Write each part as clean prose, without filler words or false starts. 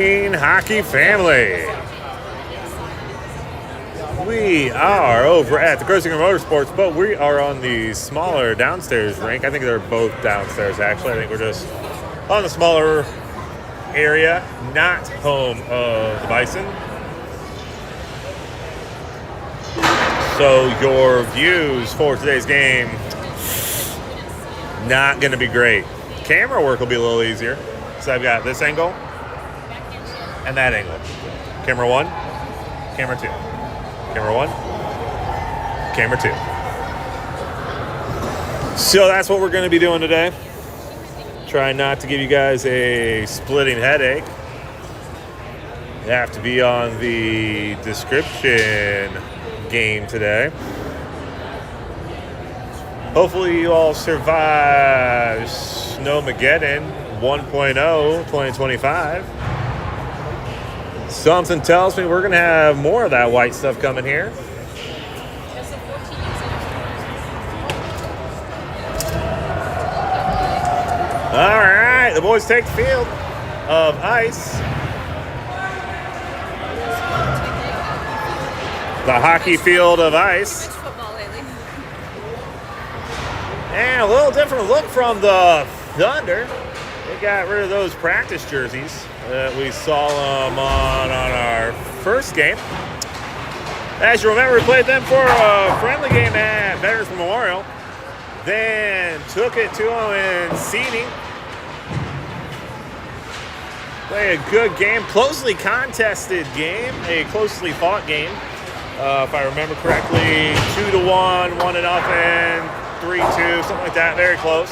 Hockey family. We are over at the Grossinger Motorsports, but we are on the smaller downstairs rink. I think they're both downstairs, actually. I think we're just on the smaller area, not home of the Bison. So your views for today's game, not going to be great. Camera work will be a little easier. So I've got this angle and that angle. Camera 1, camera 2. Camera 1, camera 2. So that's what we're going to be doing today. Try not to give you guys a splitting headache. You have to be on the description game today. Hopefully you all survive Snowmageddon 1.0 2025. Something tells me we're going to have more of that white stuff coming here. All right, the boys take the field of ice. The hockey field of ice. And a little different look from the Thunder. They got rid of those practice jerseys that we saw them on our first game. As you remember, we played them for a friendly game at Veterans Memorial. Then took it to them in seeding. Played a good game, closely contested game, a closely fought game. If I remember correctly, 2-1, 1-0, 3-2, something like that, very close.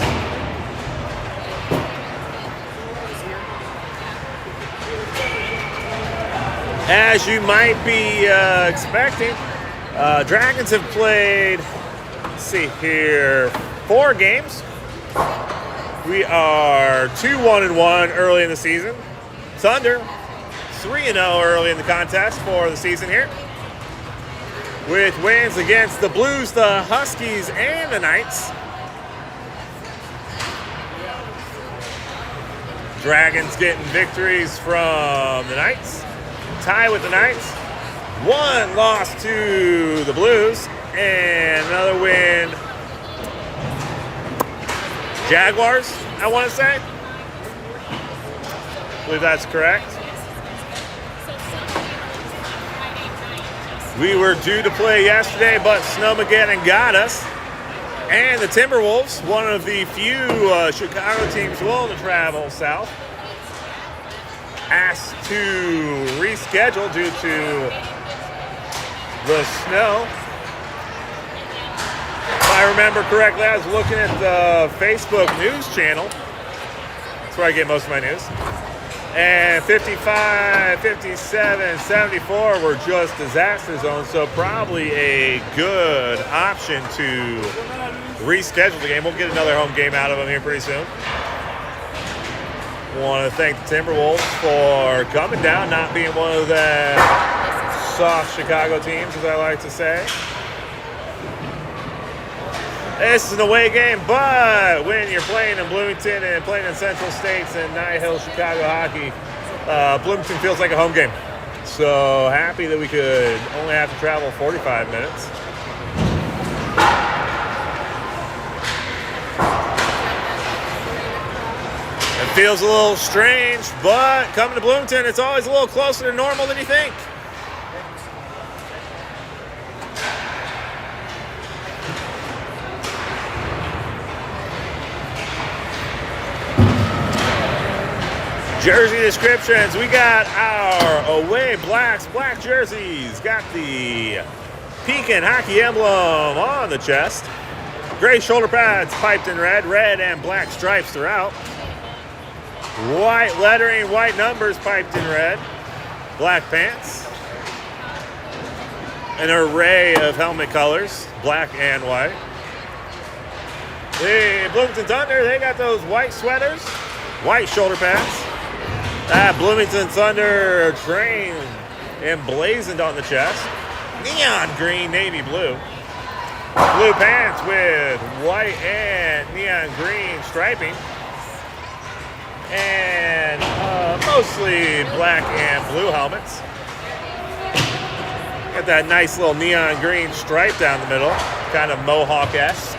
As you might be expecting, Dragons have played, let's see here, 4 games. We are 2-1-1 early in the season. Thunder, 3-0 early in the contest for the season here, with wins against the Blues, the Huskies, and the Knights. Dragons getting victories from the Knights. Tie with the Knights. 1 loss to the Blues, and another win. Jaguars, I want to say. I believe that's correct. We were due to play yesterday, but Snowmageddon got us. And the Timberwolves, one of the few Chicago teams willing to travel south, asked to reschedule due to the snow. If I remember correctly, I was looking at the Facebook news channel. That's where I get most of my news. And 55, 57, 74 were just disaster zones, so probably a good option to reschedule the game. We'll get another home game out of them here pretty soon. Want to thank the Timberwolves for coming down, not being one of the soft Chicago teams, as I like to say. This is an away game, but when you're playing in Bloomington and playing in Central States and Night Hill Chicago hockey, Bloomington feels like a home game. So happy that we could only have to travel 45 minutes. It feels a little strange, but coming to Bloomington, it's always a little closer to normal than you think. Jersey descriptions. We got our away black jerseys. Got the Pekin hockey emblem on the chest. Gray shoulder pads piped in red and black stripes throughout. White lettering, white numbers piped in red. Black pants. An array of helmet colors, black and white. The Bloomington Thunder, they got those white sweaters, white shoulder pads. That Bloomington Thunder train emblazoned on the chest. Neon green, navy blue. Blue pants with white and neon green striping. and mostly black and blue helmets. Got that nice little neon green stripe down the middle, kind of Mohawk-esque.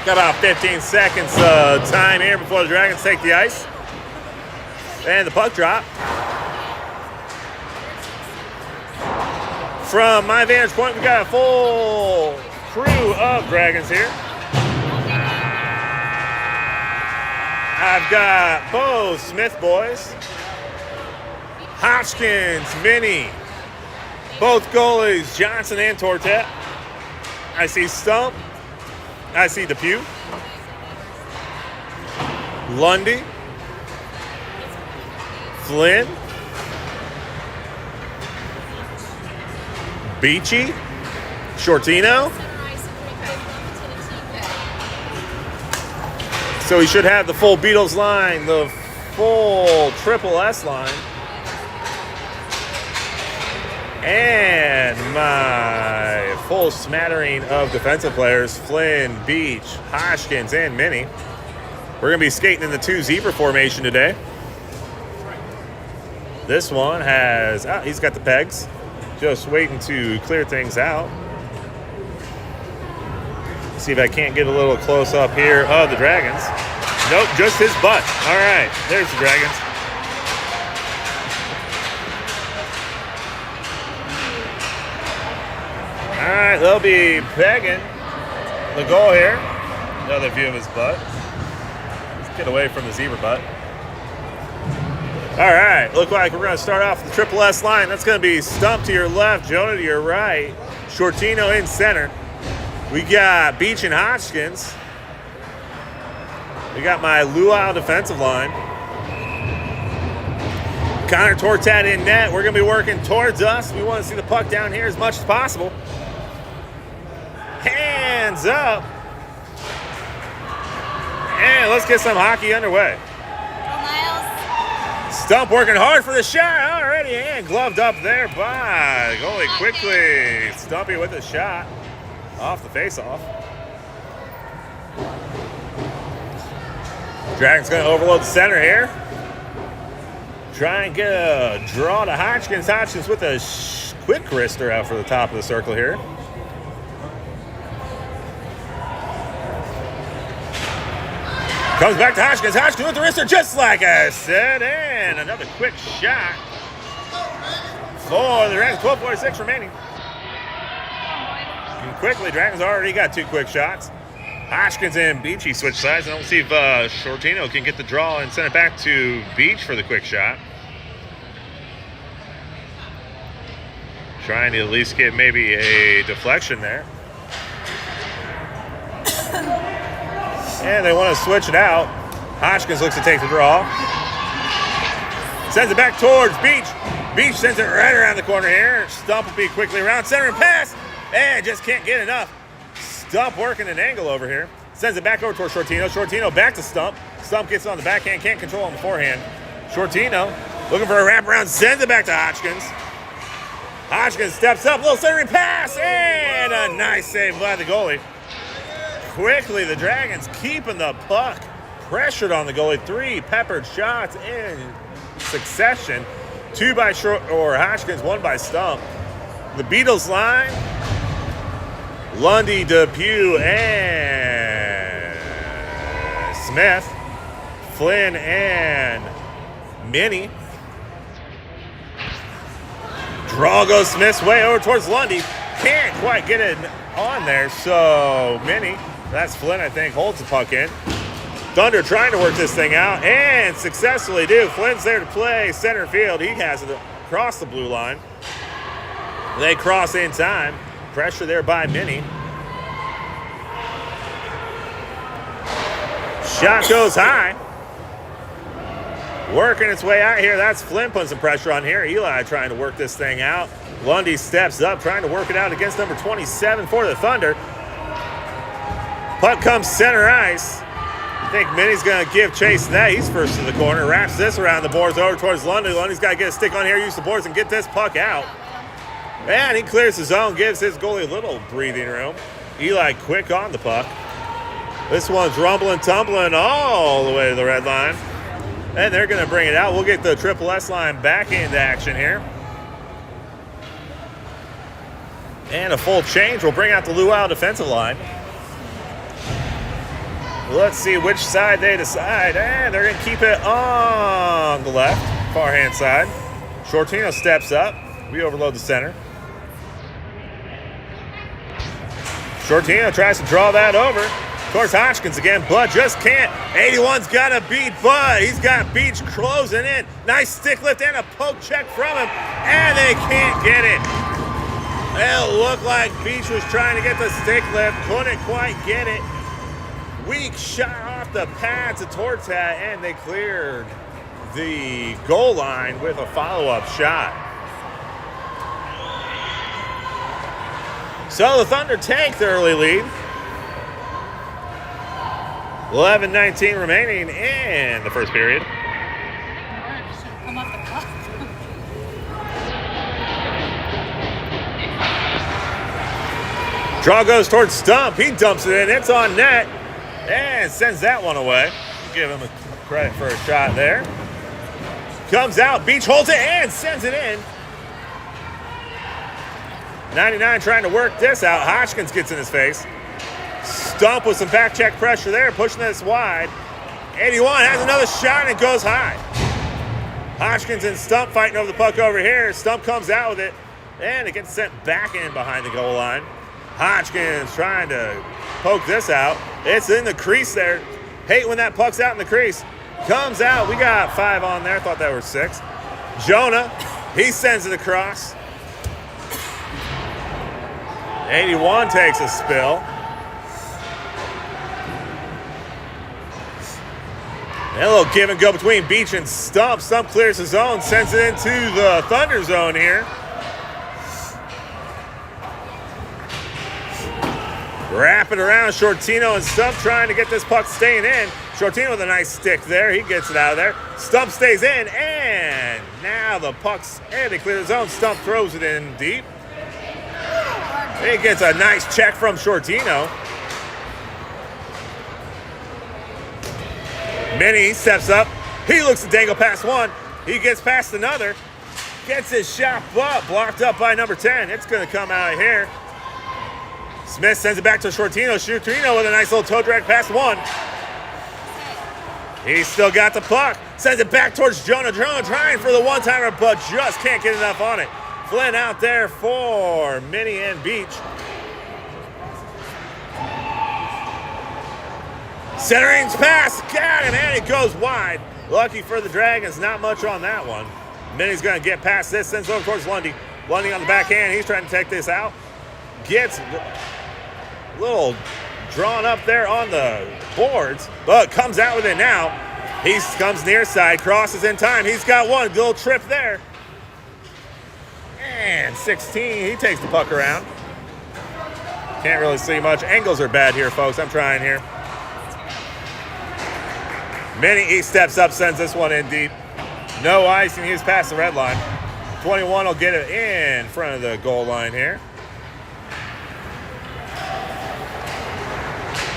Got about 15 seconds time here before the Dragons take the ice. And the puck drop. From my vantage point, we got a full crew of Dragons here. I've got both Smith boys, Hodgkins, Minnie, both goalies, Johnson and Tortet. I see Stump. I see Peewee, Lundy, Flynn, Beachy, Shortino. So he should have the full Beatles line, the full Triple S line. And my full smattering of defensive players, Flynn, Beach, Hodgkins, and Minnie. We're going to be skating in the 2 zebra formation today. This one has, he's got the pegs. Just waiting to clear things out. See if I can't get a little close up here of the Dragons. Nope, just his butt. All right, there's the Dragons. All right, they'll be pegging the goal here. Another view of his butt. Let's get away from the zebra butt. All right, look like we're going to start off with the Triple S line. That's going to be Stump to your left, Jonah to your right, Shortino in center. We got Beach and Hodgkins. We got my Luau defensive line. Connor Tortat in net. We're going to be working towards us. We want to see the puck down here as much as possible. Hands up. And let's get some hockey underway. Stump working hard for the shot already, and gloved up there by goalie quickly. Stumpy with the shot off the faceoff. Dragons going to overload the center here. Try and get a draw to Hodgkins. Hodgkins with a quick wrister out for the top of the circle here. Comes back to Hodgkins. Hodgkins with the wrister, just like I said. And another quick shot for the Dragons. 12:46 remaining. And quickly, Dragons already got 2 quick shots. Hodgkins and Beachy switch sides. I don't see if Shortino can get the draw and send it back to Beach for the quick shot. Trying to at least get maybe a deflection there. And they want to switch it out. Hodgkins looks to take the draw. Sends it back towards Beach. Beach sends it right around the corner here. Stump will be quickly around center and pass. And just can't get enough. Stump working an angle over here. Sends it back over towards Shortino. Shortino back to Stump. Stump gets it on the backhand. Can't control on the forehand. Shortino looking for a wraparound. Sends it back to Hodgkins. Hodgkins steps up. Little centering pass. And a nice save by the goalie. Quickly, the Dragons keeping the puck. Pressured on the goalie. 3 peppered shots in succession. 2 by Hodgkins, 1 by Stump. The Beatles line. Lundy, Peewee, and Smith. Flynn and Minnie. Draw goes Smith's way over towards Lundy. Can't quite get it on there, so Minnie. That's Flynn, I think, holds the puck in. Thunder trying to work this thing out, and successfully do. Flynn's there to play center field. He has it across the blue line. They cross in time. Pressure there by Minnie. Shot goes high. Working its way out here. That's Flynn putting some pressure on here. Eli trying to work this thing out. Lundy steps up, trying to work it out against number 27 for the Thunder. Puck comes center ice. I think Minnie's going to give chase to that. He's first to the corner. Wraps this around the boards over towards Lundy. Lundy's got to get a stick on here, use the boards, and get this puck out. And he clears the zone, gives his goalie a little breathing room. Eli quick on the puck. This one's rumbling, tumbling all the way to the red line. And they're going to bring it out. We'll get the Triple S line back into action here. And a full change. We'll bring out the Luau defensive line. Let's see which side they decide. And they're going to keep it on the left, far hand side. Shortino steps up. We overload the center. Shortino tries to draw that over towards Hodgkins again. Bud just can't. 81's got to beat Bud. He's got Beach closing in. Nice stick lift and a poke check from him. And they can't get it. It looked like Beach was trying to get the stick lift. Couldn't quite get it. Weak shot off the pads of Tortat, and they cleared the goal line with a follow-up shot. So the Thunder take the early lead. 11:19 remaining in the first period. Draw goes towards Stump. He dumps it in. It's on net. And sends that one away. Give him a credit for a shot there. Comes out. Beach holds it and sends it in. 99 trying to work this out. Hodgkins gets in his face. Stump with some back check pressure there, pushing this wide. 81 has another shot and it goes high. Hodgkins and Stump fighting over the puck over here. Stump comes out with it, and it gets sent back in behind the goal line. Hodgkins trying to poke this out. It's in the crease there. Hate when that puck's out in the crease. Comes out. We got 5 on there. Thought that were 6. Jonah, he sends it across. 81 takes a spill. And a little give and go between Beach and Stump. Stump clears his zone, sends it into the Thunder zone here. Wrap it around Shortino and Stump trying to get this puck staying in. Shortino with a nice stick there. He gets it out of there. Stump stays in, and now the puck's in. They clear the zone. Stump throws it in deep. He gets a nice check from Shortino. Minnie steps up. He looks to dangle past one. He gets past another. Gets his shot up. Blocked up by number 10. It's going to come out of here. Smith sends it back to Shortino. Shortino with a nice little toe drag past one. He's still got the puck. Sends it back towards Jonah. Jonah trying for the one-timer, but just can't get enough on it. Flynn out there for Minnie and Beach. Centering's pass. Got him, and it goes wide. Lucky for the Dragons, not much on that one. Minnie's going to get past this, sends it over towards Lundy. Lundy on the backhand. He's trying to take this out. Gets a little drawn up there on the boards, but comes out with it now. He comes near side, crosses in time. He's got one little trip there. And 16, he takes the puck around. Can't really see much. Angles are bad here, folks. I'm trying here. Minnie, he steps up, sends this one in deep. No icing, he's past the red line. 21 will get it in front of the goal line here.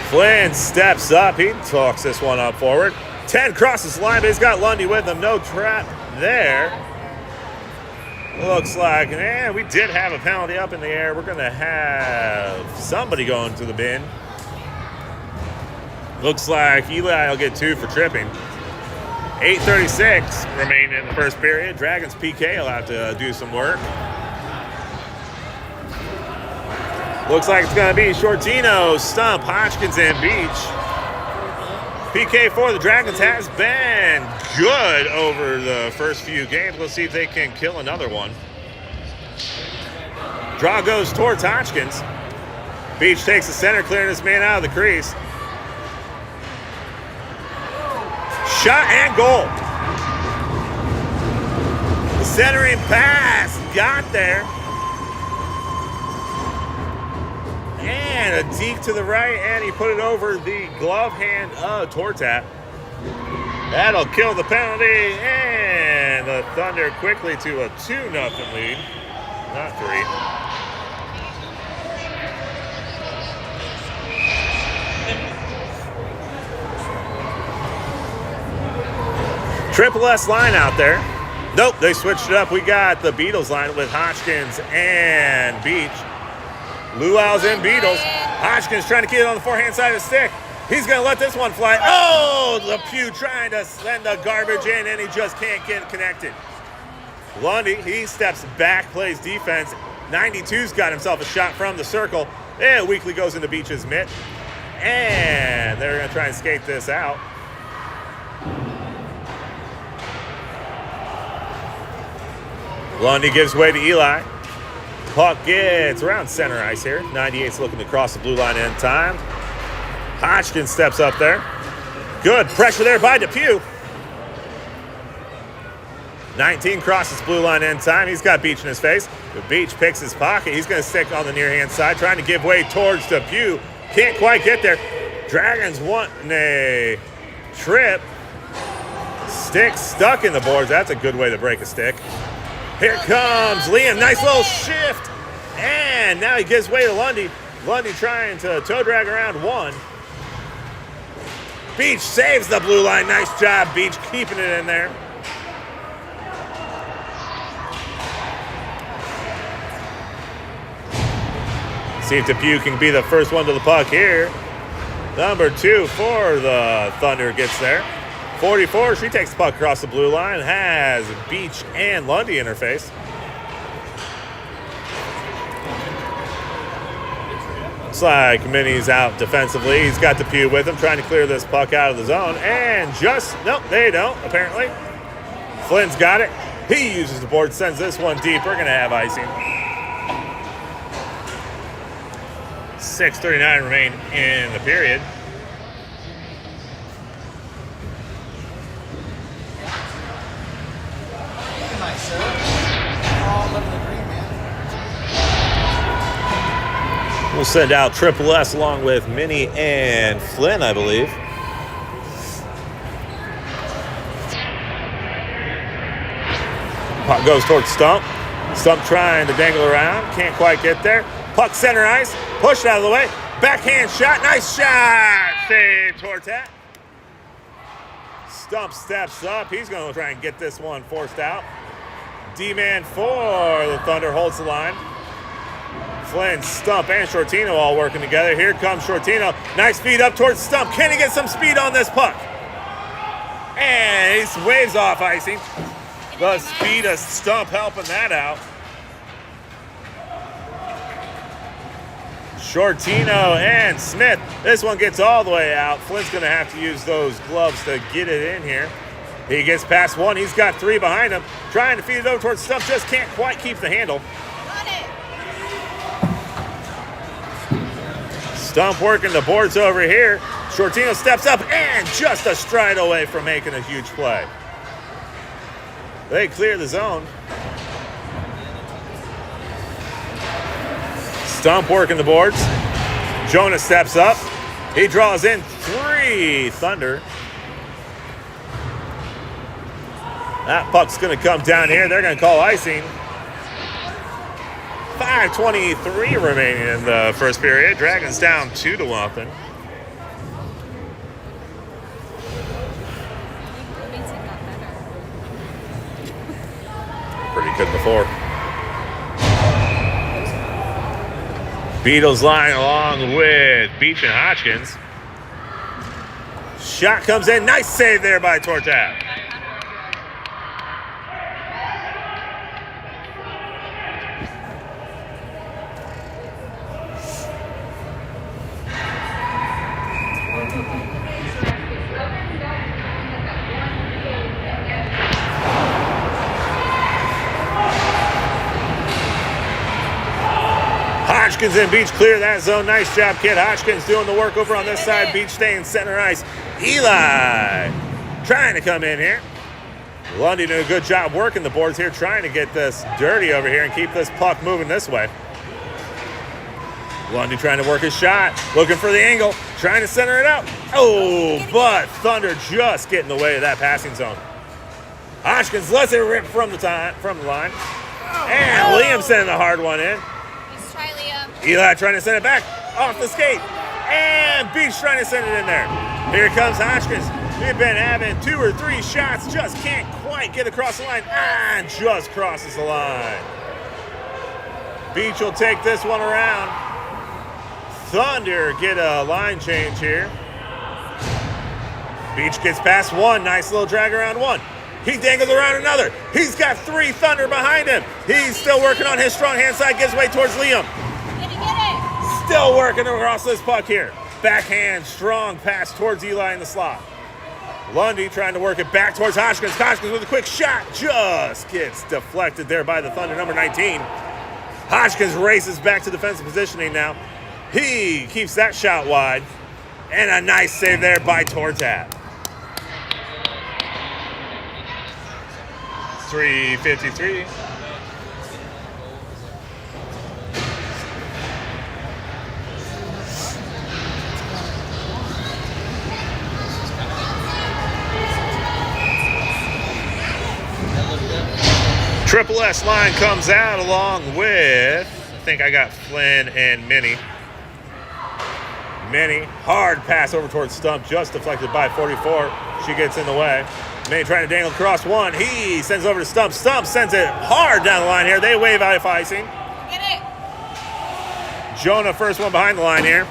Flynn steps up. He talks this one up forward. 10 crosses the line, but he's got Lundy with him. No trap there. Looks like, we did have a penalty up in the air. We're going to have somebody going to the bin. Looks like Eli will get 2 for tripping. 8:36 remain in the first period. Dragons PK will have to do some work. Looks like it's going to be Shortino, Stump, Hodgkins, and Beach. PK for the Dragons has been good over the first few games. We'll see if they can kill another one. Draw goes towards Hodgkins. Beach takes the center, clearing this man out of the crease. Shot and goal. The centering pass got there. And a deke to the right, and he put it over the glove hand of Tortat. That'll kill the penalty, and the Thunder quickly to a 2-0 lead. Not 3. Triple S line out there. Nope, they switched it up. We got the Beatles line with Hodgkins and Beach. Luau's in Beatles. Hodgkins trying to get it on the forehand side of the stick. He's going to let this one fly. Oh, the Pew trying to send the garbage in, and he just can't get connected. Lundy, he steps back, plays defense. 92's got himself a shot from the circle. And Weekly goes into Beach's mitt. And they're going to try and skate this out. Lundy gives way to Eli. Puck gets around center ice here. 98's looking to cross the blue line in time. Hodgkins steps up there. Good pressure there by Depew. 19 crosses blue line in time. He's got Beach in his face. The Beach picks his pocket. He's going to stick on the near hand side, trying to give way towards Depew. Can't quite get there. Dragons wanting a trip. Stick stuck in the boards. That's a good way to break a stick. Here comes Liam. Nice little shift. And now he gives way to Lundy. Lundy trying to toe drag around one. Beach saves the blue line. Nice job, Beach, keeping it in there. See if Depew can be the first one to the puck here. Number 2 for the Thunder gets there. 44, she takes the puck across the blue line, has Beach and Lundy in her face. Looks like Minnie's out defensively. He's got Depew with him, trying to clear this puck out of the zone. And just, nope, they don't, apparently. Flynn's got it. He uses the board, sends this one deep. We're going to have icing. 6:39 remain in the period. We'll send out Triple S along with Minnie and Flynn, I believe. Puck goes towards Stump. Stump trying to dangle around. Can't quite get there. Puck center ice. Pushed out of the way. Backhand shot. Nice shot. Save Tortat. Stump steps up. He's going to try and get this one forced out. D-man for the Thunder holds the line. Flynn, Stump, and Shortino all working together. Here comes Shortino. Nice feed up towards Stump. Can he get some speed on this puck? And he waves off icing. The speed of Stump helping that out. Shortino and Smith. This one gets all the way out. Flynn's going to have to use those gloves to get it in here. He gets past one. He's got 3 behind him. Trying to feed it over towards Stump. Just can't quite keep the handle. Stump working the boards over here. Shortino steps up and just a stride away from making a huge play. They clear the zone. Stump working the boards. Jonah steps up. He draws in 3 Thunder. That puck's going to come down here. They're going to call icing. 5:23 remaining in the first period. Dragons down 2-0. Pretty good before. Beatles line along with Beach and Hodgkins. Shot comes in. Nice save there by Tortat. Hodgkins and Beach clear that zone. Nice job, kid. Hodgkins doing the work over on this side. Beach staying center ice. Eli trying to come in here. Lundy doing a good job working the boards here, trying to get this dirty over here and keep this puck moving this way. Lundy trying to work his shot. Looking for the angle. Trying to center it out. Oh, but Thunder just getting in the way of that passing zone. Hodgkins lets it rip from the line. And Liam sending a hard one in. Eli trying to send it back off the skate. And Beach trying to send it in there. Here comes Hodgkins. We've been having 2 or 3 shots, just can't quite get across the line, and just crosses the line. Beach will take this one around. Thunder get a line change here. Beach gets past one, nice little drag around one. He dangles around another. He's got 3 Thunder behind him. He's still working on his strong hand side, gives way towards Liam. Get it. Still working across this puck here. Backhand, strong pass towards Eli in the slot. Lundy trying to work it back towards Hodgkins. Hodgkins with a quick shot. Just gets deflected there by the Thunder, number 19. Hodgkins races back to defensive positioning now. He keeps that shot wide. And a nice save there by Tortat. 3:53. Triple S line comes out along with, I think I got Flynn and Minnie. Minnie, hard pass over towards Stump, just deflected by 44. She gets in the way. Minnie trying to dangle across one. He sends over to Stump. Stump sends it hard down the line here. They wave out icing. Get it. Jonah, first one behind the line here.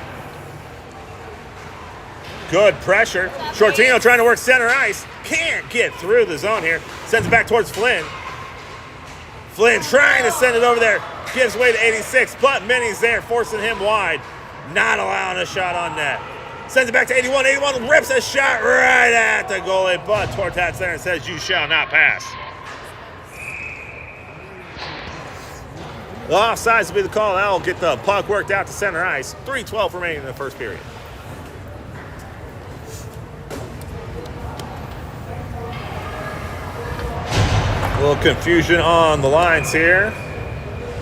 Good pressure. Shortino trying to work center ice. Can't get through the zone here. Sends it back towards Flynn. Flynn trying to send it over there. Gives way to 86, but Minnie's there, forcing him wide. Not allowing a shot on net. Sends it back to 81. 81 rips a shot right at the goalie, but Tortat's there and says, "You shall not pass." The offsides will be the call. That will get the puck worked out to center ice. 3:12 remaining in the first period. A little confusion on the lines here.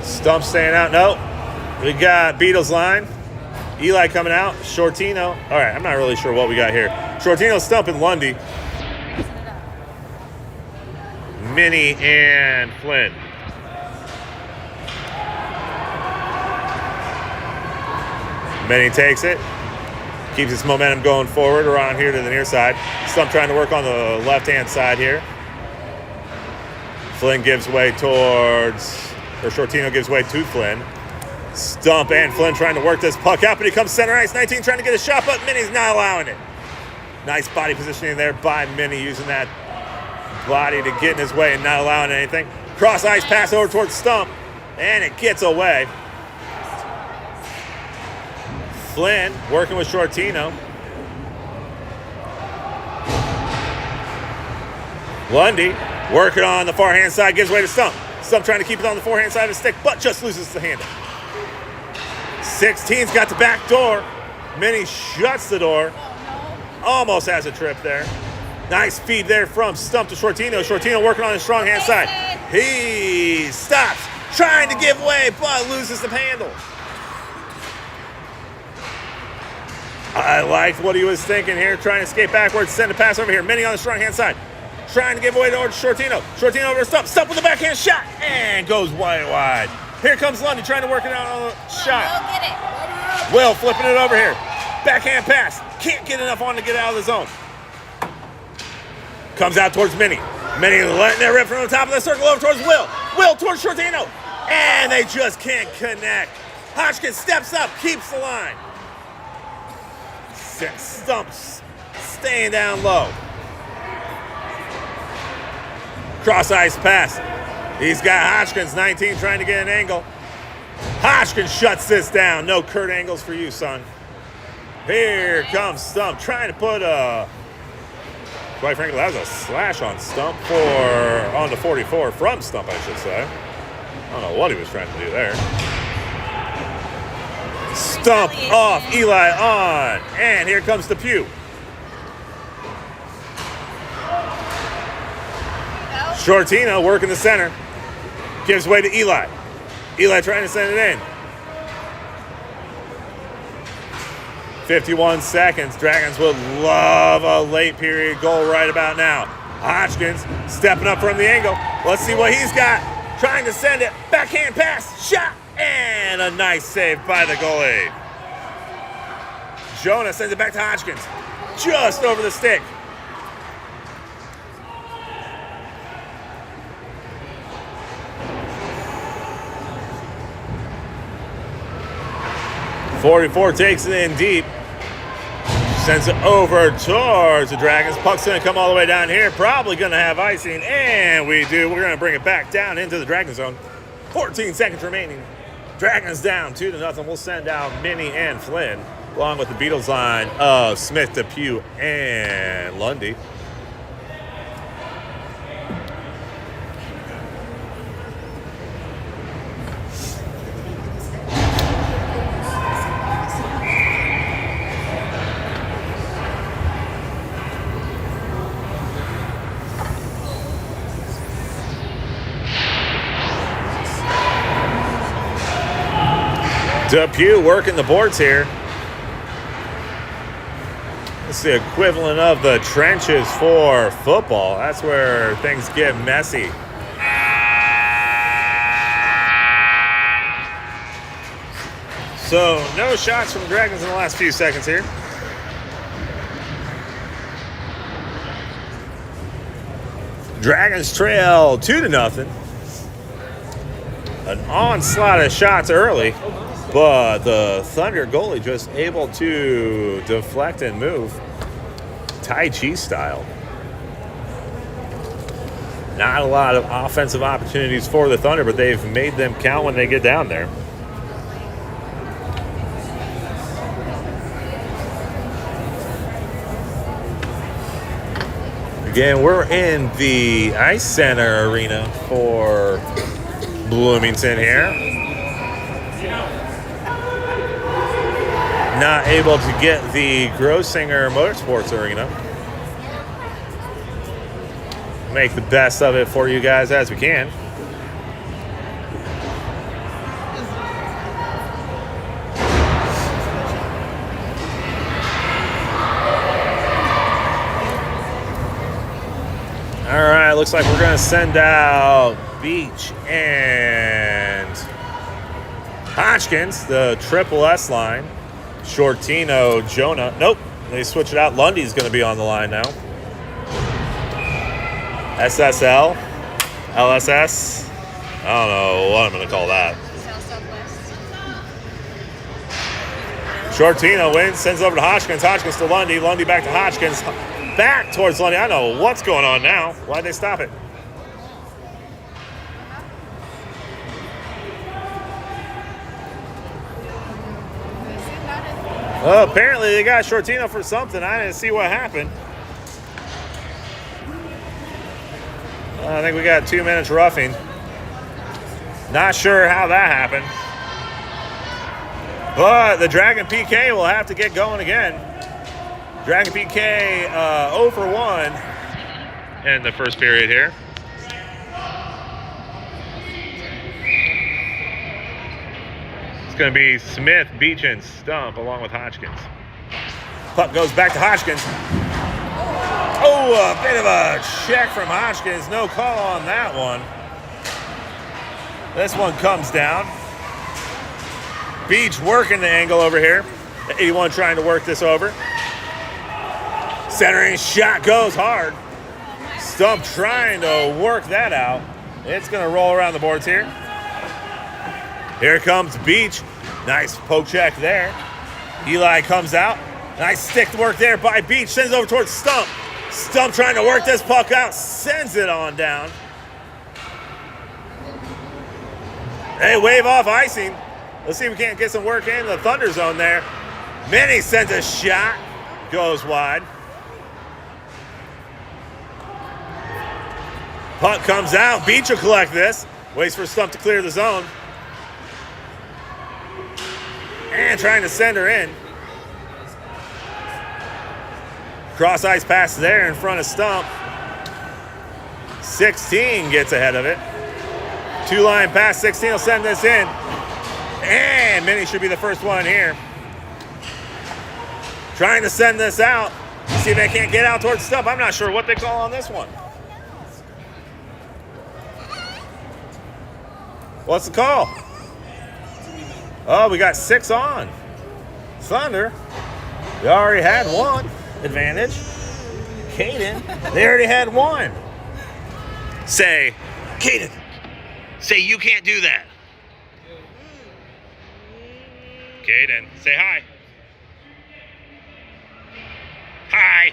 Stump staying out. Nope. We got Beatles line. Eli coming out. Shortino. All right, I'm not really sure what we got here. Shortino, Stump, and Lundy. Minnie and Flynn. Minnie takes it. Keeps its momentum going forward around here to the near side. Stump trying to work on the left-hand side here. Flynn gives way towards, or Shortino gives way to Flynn. Stump and Flynn trying to work this puck up, and he comes center ice. 19 trying to get a shot, but Minnie's not allowing it. Nice body positioning there by Minnie, using that body to get in his way and not allowing anything. Cross ice pass over towards Stump, and it gets away. Flynn working with Shortino. Lundy working on the far hand side, gives way to Stump. Stump trying to keep it on the forehand side of the stick, but just loses the handle. 16's got the back door. Minnie shuts the door. Almost has a trip there. Nice feed there from Stump to Shortino. Shortino working on his strong hand side. He stops, trying to give way, but loses the handle. I liked what he was thinking here, trying to skate backwards, send a pass over here. Minnie on the strong hand side. Trying to give away towards Shortino. Shortino over to Stump. Stump with a backhand shot and goes wide. Here comes Lundy trying to work it out on the shot. Get it. Will flipping it over here. Backhand pass. Can't get enough on to get out of the zone. Comes out towards Minnie. Minnie letting it rip from the top of the circle over towards Will. Will towards Shortino. And they just can't connect. Hodgkins steps up, keeps the line. Stumps staying down low. Cross ice pass. He's got Hodgkins, 19, trying to get an angle. Hodgkins shuts this down. No Kurt Angles for you, son. Here comes Stump, trying to put a, quite frankly, that was a slash on Stump on the 44 from Stump, I should say. I don't know what he was trying to do there. Stump off, Eli on, and here comes the Pew. Shortino working the center. Gives way to Eli. Eli trying to send it in. 51 seconds. Dragons would love a late period goal right about now. Hodgkins stepping up from the angle. Let's see what he's got. Trying to send it. Backhand pass. Shot. And a nice save by the goalie. Jonah sends it back to Hodgkins. Just over the stick. 44 takes it in deep. Sends it over towards the Dragons. Puck's going to come all the way down here. Probably going to have icing. And we do. We're going to bring it back down into the Dragon zone. 14 seconds remaining. Dragons down 2-0. We'll send out Minnie and Flynn, along with the Beatles line of Smith, Peewee, and Lundy. Pew working the boards here. It's the equivalent of the trenches for football. That's where things get messy. So no shots from the Dragons in the last few seconds here. Dragons trail 2-0. An onslaught of shots early. But the Thunder goalie just able to deflect and move. Tai Chi style. Not a lot of offensive opportunities for the Thunder, but they've made them count when they get down there. Again, we're in the Ice Center arena for Bloomington here. Not able to get the Grossinger Motorsports Arena. Make the best of it for you guys as we can. All right, looks like we're going to send out Beach and Hodgkins, the Triple S line. Shortino, Jonah. Nope, they switch it out. Lundy's going to be on the line now. SSL, LSS. I don't know what I'm going to call that. Shortino wins, sends over to Hodgkins. Hodgkins to Lundy. Lundy back to Hodgkins. Back towards Lundy. I don't know what's going on now. Why'd they stop it? Well, apparently they got Shortino for something. I didn't see what happened. I think we got 2 minutes roughing. Not sure how that happened. But the Dragon PK will have to get going again. Dragon PK 0 for 1 in the first period here. Going to be Smith, Beach, and Stump along with Hodgkins. Puck goes back to Hodgkins. Oh, a bit of a check from Hodgkins. No call on that one. This one comes down. Beach working the angle over here. 81 trying to work this over. Centering shot goes hard. Stump trying to work that out. It's going to roll around the boards here. Here comes Beach. Nice poke check there. Eli comes out. Nice stick work there by Beach. Sends it over towards Stump. Stump trying to work this puck out. Sends it on down. Hey, wave off icing. Let's see if we can't get some work in the Thunder zone there. Minnie sends a shot. Goes wide. Puck comes out. Beach will collect this. Waits for Stump to clear the zone. And trying to send her in. Cross ice pass there in front of Stump. 16 gets ahead of it. 2-line pass. 16 will send this in. And Minnie should be the first one here. Trying to send this out. See if they can't get out towards Stump. I'm not sure what they call on this one. What's the call? Oh, we got 6 on. Thunder. They already had one advantage. Caden, they already had one. Say, Caden, say you can't do that. Caden, say hi. Hi.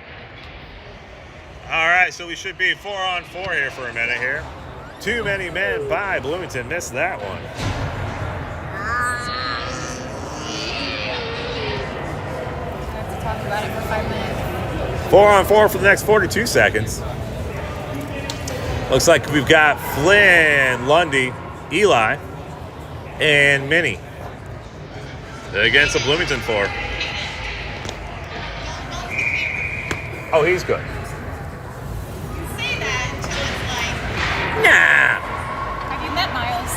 All right, so we should be 4-on-4 here for a minute here. Too many men by Bloomington. Missed that one. Have to talk about it for 5 minutes. 4-on-4 for the next 42 seconds. Looks like we've got Flynn, Lundy, Eli, and Minnie against the Bloomington 4. Oh, he's good. You say that until it's like, Nah. have you met Miles?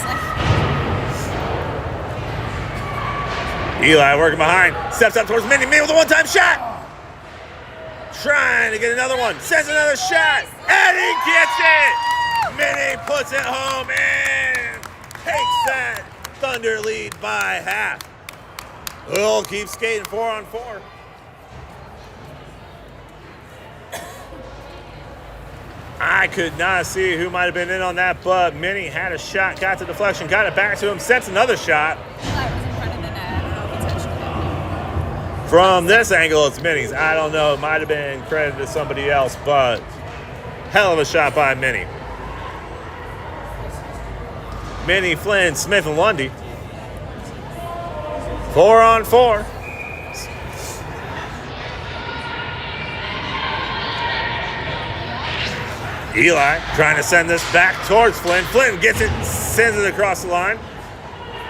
Eli working behind. Steps up towards Minnie. Minnie with a one-time shot. Trying to get another one. Sends another shot. And he gets it. Minnie puts it home and takes that Thunder lead by half. We'll keep skating 4-on-4. I could not see who might have been in on that, but Minnie had a shot, got the deflection, got it back to him, sets another shot. Eli was in front of the net. I don't know if he touched it. From this angle, it's Minnie's. I don't know. It might have been credited to somebody else, but hell of a shot by Minnie. Minnie, Flynn, Smith, and Lundy. 4-on-4. Eli trying to send this back towards Flynn. Flynn gets it, sends it across the line.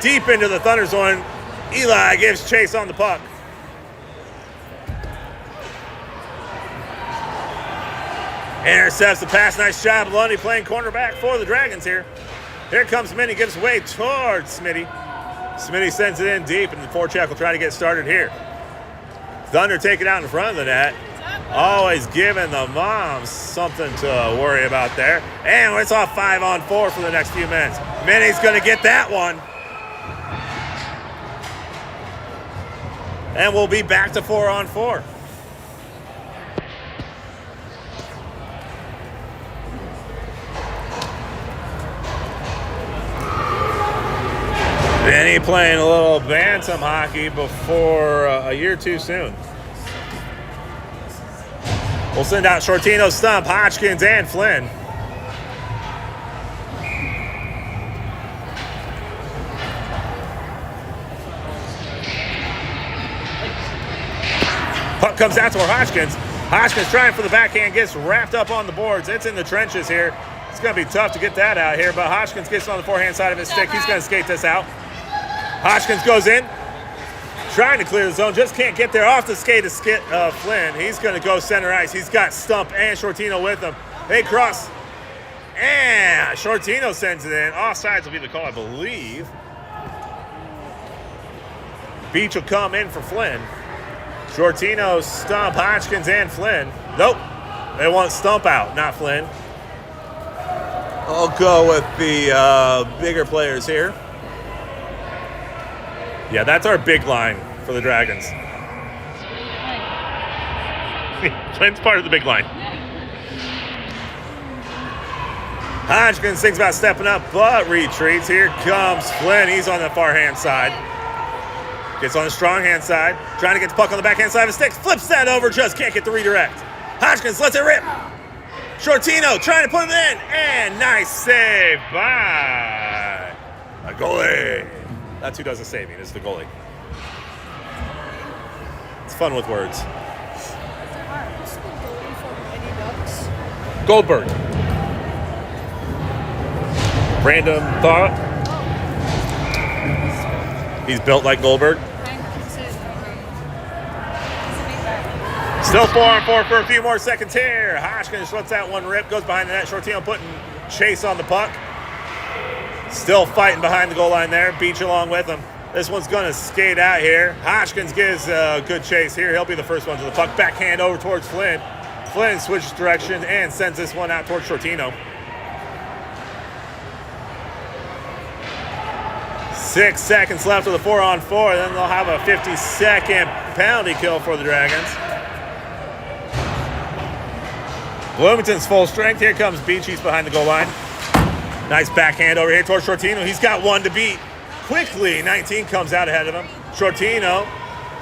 Deep into the Thunder zone. Eli gives chase on the puck. Intercepts the pass. Nice job, Lundy playing cornerback for the Dragons here. Here comes Minnie, gives away towards Smitty. Smitty sends it in deep, and the forecheck will try to get started here. Thunder take it out in front of the net. Always giving the Moms something to worry about there. And it's off 5-on-4 for the next few minutes. Minnie's going to get that one. And we'll be back to 4-on-4. Minnie playing a little bantam hockey before a year too soon. We'll send out Shortino, Stump, Hodgkins, and Flynn. Puck comes out toward Hodgkins. Hodgkins trying for the backhand, gets wrapped up on the boards. It's in the trenches here. It's going to be tough to get that out here, but Hodgkins gets on the forehand side of his stick. He's going to skate this out. Hodgkins goes in, trying to clear the zone, just can't get there. Off the skate of Flynn. He's going to go center ice. He's got Stump and Shortino with him. They cross, and Shortino sends it in. Offsides will be the call, I believe. Beach will come in for Flynn. Shortino, Stump, Hodgkins, and Flynn. Nope, they want Stump out, not Flynn. I'll go with the bigger players here. Yeah, that's our big line for the Dragons. Flynn's part of the big line. Hodgkins thinks about stepping up, but retreats. Here comes Flynn. He's on the far hand side. Gets on the strong hand side. Trying to get the puck on the backhand side of his stick. Flips that over, just can't get the redirect. Hodgkins lets it rip. Shortino trying to put him in. And nice save by a goalie. That's who does the saving, is the goalie. It's fun with words. Goldberg. Random thought. He's built like Goldberg. Still 4-on-4 for a few more seconds here. Hodgkins lets that one rip, goes behind the net. Shortino putting chase on the puck. Still fighting behind the goal line there. Beach along with him. This one's going to skate out here. Hodgkins gives a good chase here. He'll be the first one to the puck. Backhand over towards Flynn. Flynn switches direction and sends this one out towards Shortino. 6 seconds left of the 4-on-4. Then they'll have a 50-second penalty kill for the Dragons. Bloomington's full strength. Here comes Beach. He's behind the goal line. Nice backhand over here towards Shortino. He's got one to beat. Quickly, 19 comes out ahead of him. Shortino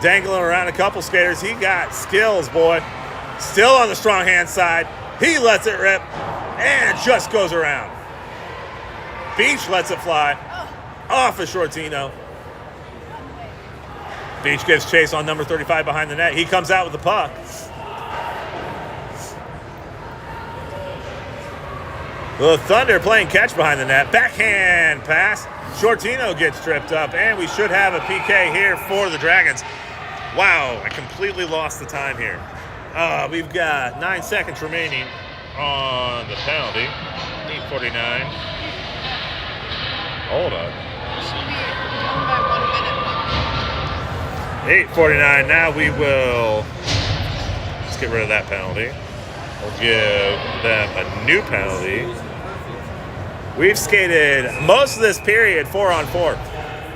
dangling around a couple skaters. He got skills, boy. Still on the strong hand side. He lets it rip and just goes around. Beach lets it fly off of Shortino. Beach gives chase on number 35 behind the net. He comes out with the puck. The Thunder playing catch behind the net. Backhand pass. Shortino gets tripped up, and we should have a PK here for the Dragons. Wow, I completely lost the time here. We've got 9 seconds remaining on the penalty. 8:49. Hold on. Should be done by 1 minute. 8:49. Now we will. Let's get rid of that penalty. We'll give them a new penalty. We've skated most of this period 4-on-4.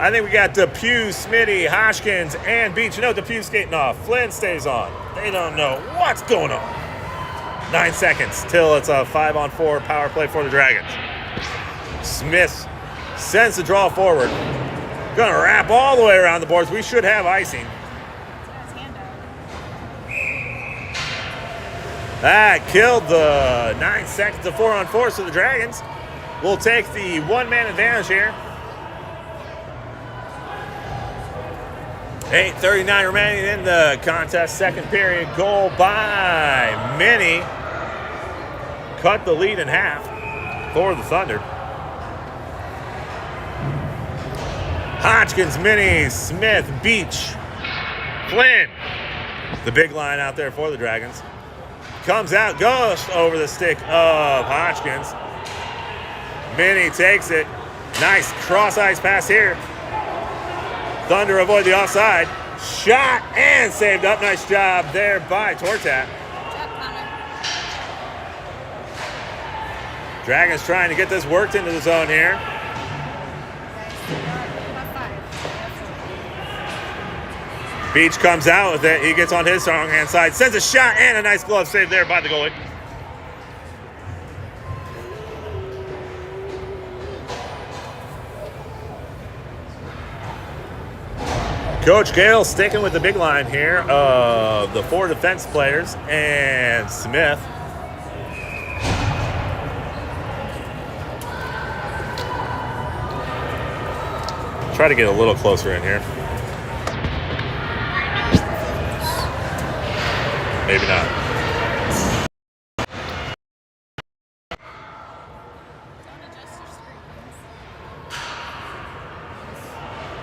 I think we got Depew, Smitty, Hodgkins, and Beach. You know, Depew skating off. Flynn stays on. They don't know what's going on. 9 seconds till it's a 5-on-4 power play for the Dragons. Smith sends the draw forward. Gonna wrap all the way around the boards. We should have icing. That killed the 9 seconds of 4-on-4, so the Dragons will take the one-man advantage here. 8:39 remaining in the contest, second period. Goal by Minnie. Cut the lead in half for the Thunder. Hodgkins, Minnie, Smith, Beach, Flynn. The big line out there for the Dragons. Comes out, goes over the stick of Hodgkins. Minnie takes it. Nice cross-ice pass here. Thunder avoid the offside. Shot and saved up. Nice job there by Tortat. Dragons trying to get this worked into the zone here. Beach comes out with it. He gets on his strong hand side. Sends a shot and a nice glove save there by the goalie. Coach Gale sticking with the big line here of the 4 defense players and Smith. Try to get a little closer in here. Maybe not.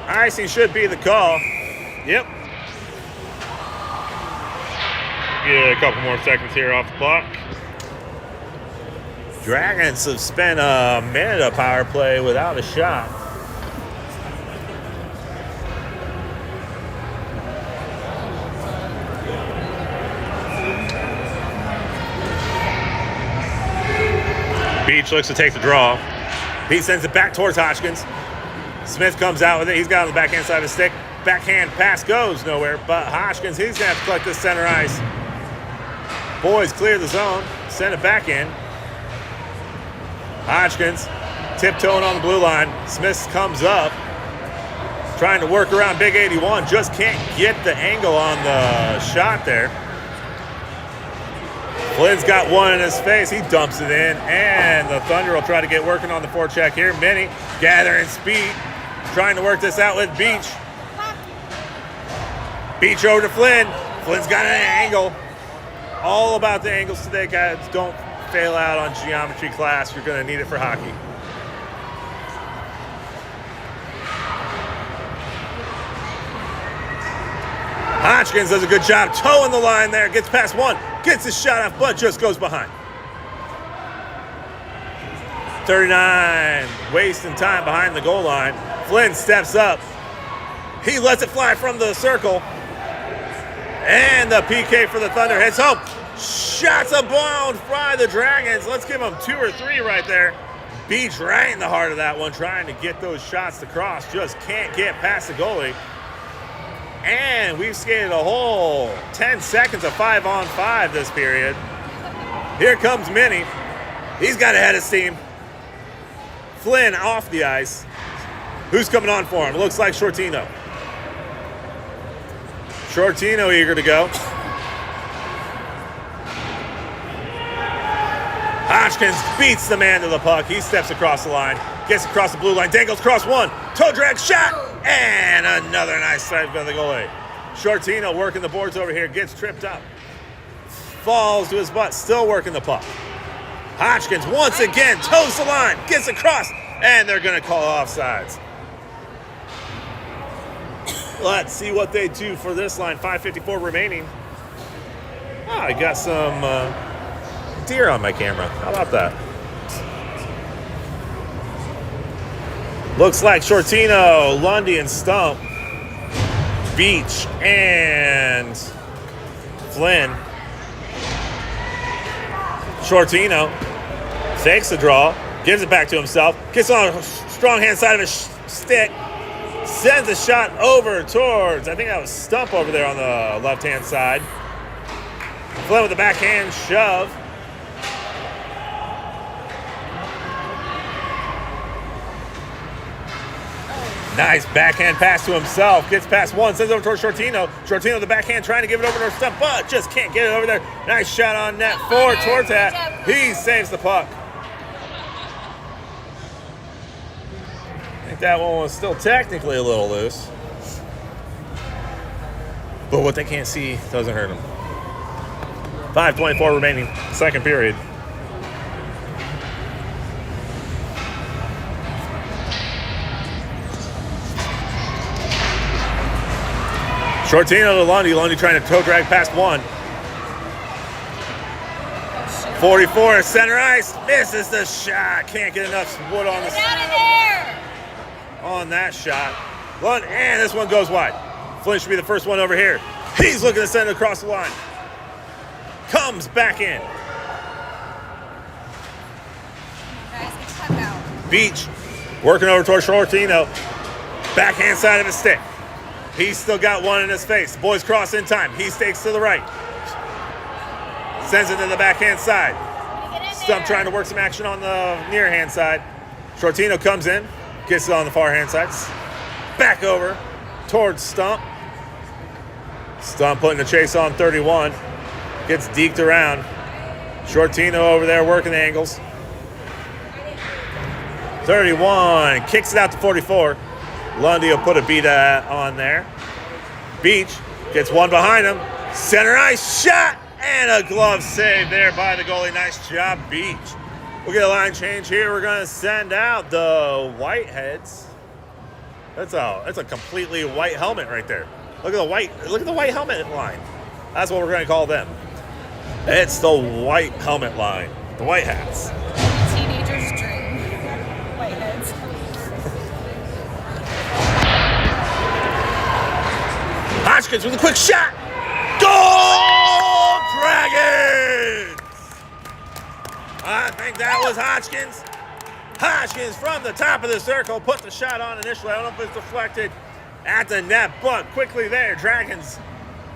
Icing should be the call. Yep. Yeah, a couple more seconds here off the clock. Dragons have spent a minute of power play without a shot. Beach looks to take the draw. He sends it back towards Hodgkins. Smith comes out with it. He's got on the backhand side of the stick. Backhand pass goes nowhere, but Hodgkins, he's going to have to collect this center ice. Boys clear the zone. Send it back in. Hodgkins tiptoeing on the blue line. Smith comes up. Trying to work around Big 81. Just can't get the angle on the shot there. Flynn's got one in his face. He dumps it in, and the Thunder will try to get working on the forecheck here. Minnie gathering speed, trying to work this out with Beach. Beach over to Flynn. Flynn's got an angle. All about the angles today, guys. Don't fail out on geometry class. You're going to need it for hockey. Hodgkins does a good job toeing the line there. Gets past one. Gets his shot off, but just goes behind. 39, wasting time behind the goal line. Flynn steps up. He lets it fly from the circle. And the PK for the Thunder hits home. Shots abound by the Dragons. Let's give them 2 or 3 right there. Beach right in the heart of that one, trying to get those shots to cross. Just can't get past the goalie. And we've skated a whole 10 seconds of 5-on-5 this period. Here comes Minnie. He's got a head of steam. Flynn off the ice. Who's coming on for him? It looks like Shortino. Shortino eager to go. Hodgkins beats the man to the puck. He steps across the line, gets across the blue line, dangles across one, toe drag shot, and another nice save by the goalie. Shortino working the boards over here, gets tripped up, falls to his butt, still working the puck. Hodgkins once again toes the line, gets across, and they're going to call offsides. Let's see what they do for this line. 5:54 remaining. Oh, I got some deer on my camera. How about that? Looks like Shortino, Lundy, and Stump, Beach, and Flynn. Shortino takes the draw, gives it back to himself, gets on a strong hand side of his stick, sends a shot over towards, I think that was Stump over there on the left-hand side. Flynn with the backhand shove. Nice backhand pass to himself. Gets past one, sends over towards Shortino. Shortino with the backhand trying to give it over to Stump, but just can't get it over there. Nice shot on net for towards that. He saves the puck. I think that one was still technically a little loose. But what they can't see doesn't hurt them. 5:24 remaining, second period. Shortino to Lundy. Lundy trying to toe drag past one. 44 center ice. Misses the shot. Can't get enough wood on that shot. Lundy, and this one goes wide. Flynn should be the first one over here. He's looking to send it across the line. Comes back in. Beach working over towards Shortino. Backhand side of his stick. He's still got one in his face. Boys cross in time. He stakes to the right. Sends it to the backhand side. Stump trying to work some action on the near hand side. Shortino comes in. Gets it on the far hand side. Back over towards Stump. Stump putting the chase on 31. Gets deked around. Shortino over there working the angles. 31. Kicks it out to 44. Lundy will put a beat on there. Beach gets one behind him. Center ice shot and a glove save there by the goalie. Nice job, Beach. We'll get a line change here. We're going to send out the Whiteheads. That's a completely white helmet right there. Look at the white helmet line. That's what we're going to call them. It's the white helmet line. The White Hats. Teenager's dream. Whiteheads. Hodgkins with a quick shot. Goal, Dragons! I think that was Hodgkins. Hodgkins from the top of the circle put the shot on initially. I don't know if it's deflected at the net, but quickly there, Dragons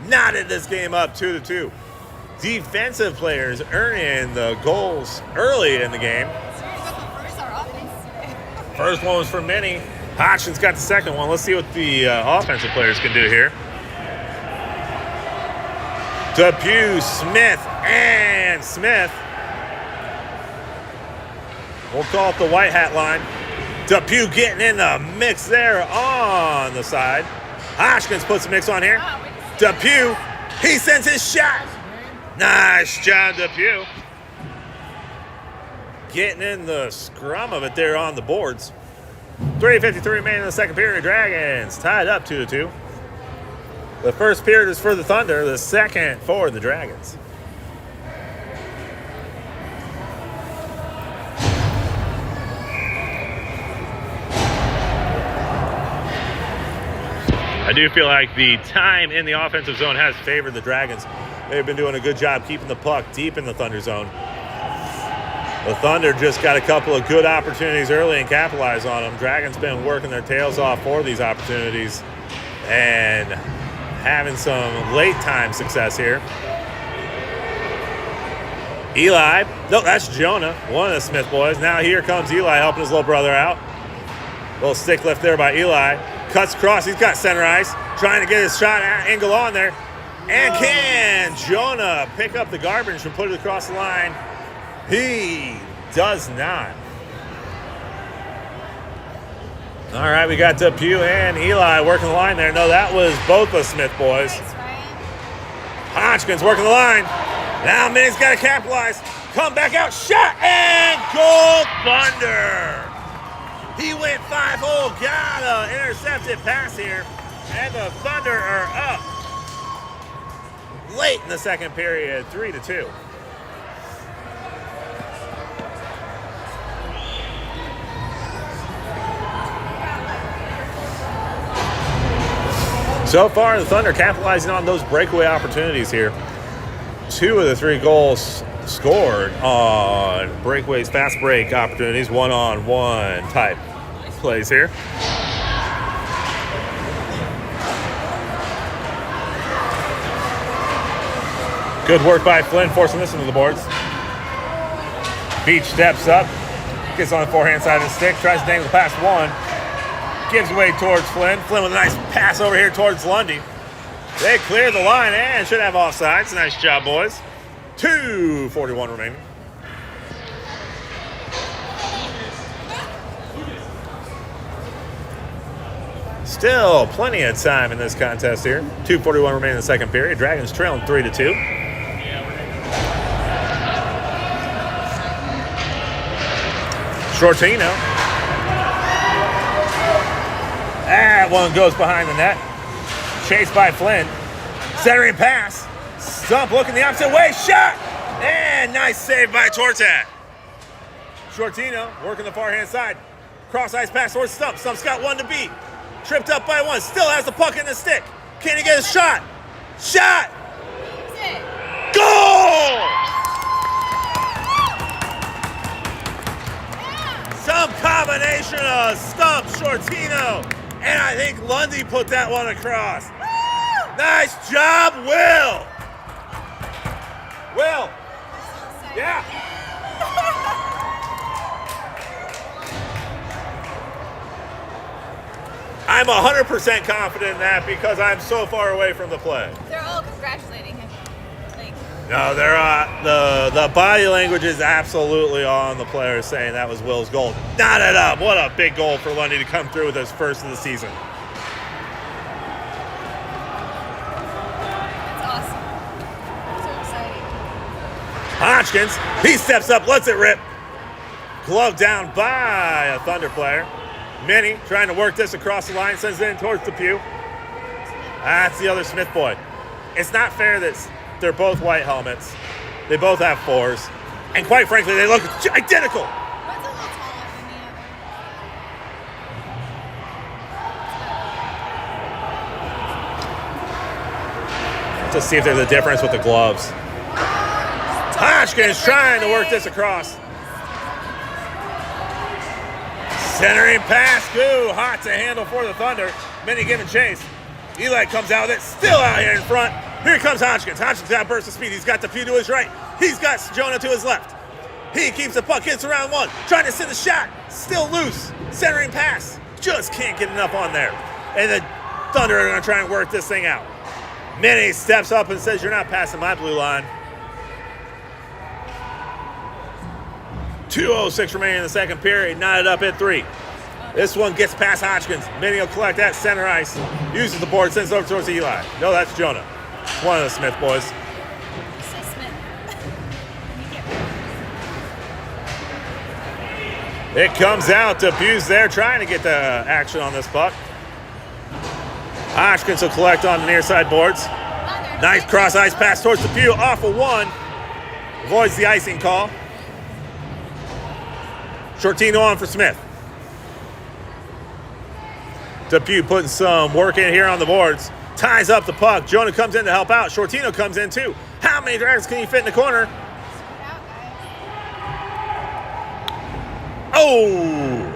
knotted this game up 2-2. Defensive players earning the goals early in the game. First one was from Minnie. Hodgkins got the second one. Let's see what the offensive players can do here. Depew, Smith, and Smith. We'll call it the White Hat line. Depew getting in the mix there on the side. Hodgkins puts the mix on here. Depew, he sends his shot. Nice job, Depew. Getting in the scrum of it there on the boards. 3:53 remaining in the second period. Dragons tied up 2-2. The first period is for the Thunder, the second for the Dragons. I do feel like the time in the offensive zone has favored the Dragons. They've been doing a good job keeping the puck deep in the Thunder zone. The Thunder just got a couple of good opportunities early and capitalized on them. Dragons been working their tails off for these opportunities and having some late time success here. Eli, no, that's Jonah, one of the Smith boys. Now here comes Eli helping his little brother out. Little stick lift there by Eli. Cuts across. He's got center ice. Trying to get his shot angle on there. And can Jonah pick up the garbage and put it across the line? He does not. All right, we got Peewee and Eli working the line there. No, that was both the Smith boys. Hodgkins working the line. Now Minnie's got to capitalize. Come back out, shot, and goal, Thunder. He went 5-hole, got an intercepted pass here, and the Thunder are up late in the second period, 3-2. So far, the Thunder capitalizing on those breakaway opportunities here. 2 of the 3 goals scored on breakaways, fast break opportunities, one-on-one type plays here. Good work by Flynn, forcing this into the boards. Beach steps up, gets on the forehand side of the stick, tries to dangle past one. Gives away towards Flynn. Flynn with a nice pass over here towards Lundy. They clear the line and should have offsides. Nice job, boys. 2:41 remaining. Still plenty of time in this contest here. 2:41 remaining in the second period. Dragons trailing 3-2. Shortino. That one goes behind the net. Chased by Flynn. Centering pass. Stump looking the opposite way. Shot! And nice save by Tortat. Shortino working the far hand side. Cross ice pass towards Stump. Stump's got one to beat. Tripped up by one. Still has the puck in the stick. Can he get a shot? Shot! Goal! Some combination of Stump, Shortino, and I think Lundy put that one across. Nice job, Will. Will. Yeah. I'm 100% confident in that because I'm so far away from the play. They're all congratulating him. No, they're the body language is absolutely on the players saying that was Will's goal. Knot it up. What a big goal for Lundy to come through with his first of the season. That's awesome. So exciting. Hodgkins, he steps up, lets it rip. Glove down by a Thunder player. Minnie trying to work this across the line, sends it in towards the Pew. That's the other Smith boy. It's not fair that they're both white helmets. They both have 4s. And quite frankly, they look identical. One's a little taller than the other. To see if there's a difference with the gloves. Hodgkins trying to work this across. Centering pass, hot to handle for the Thunder. Minnie giving chase. Eli comes out with it, still out here in front. Here comes Hodgkins. Hodgkins got a burst of speed. He's got the Pew to his right. He's got Jonah to his left. He keeps the puck, hits around one, trying to send a shot. Still loose. Centering pass. Just can't get enough on there. And the Thunder are going to try and work this thing out. Minnie steps up and says, "You're not passing my blue line." 2:06 remaining in the second period. Knotted up at 3. This one gets past Hodgkins. Minnie will collect that center ice. Uses the board, sends it over towards Eli. No, that's Jonah. One of the Smith boys. Say Smith. It comes out to Pews there, trying to get the action on this puck. Hodgkins will collect on the near side boards. Nice cross ice pass towards the Pew. Off of one. Avoids the icing call. Shortino on for Smith. Pew putting some work in here on the boards. Ties up the puck. Jonah comes in to help out. Shortino comes in too. How many Dragons can he fit in the corner? Oh!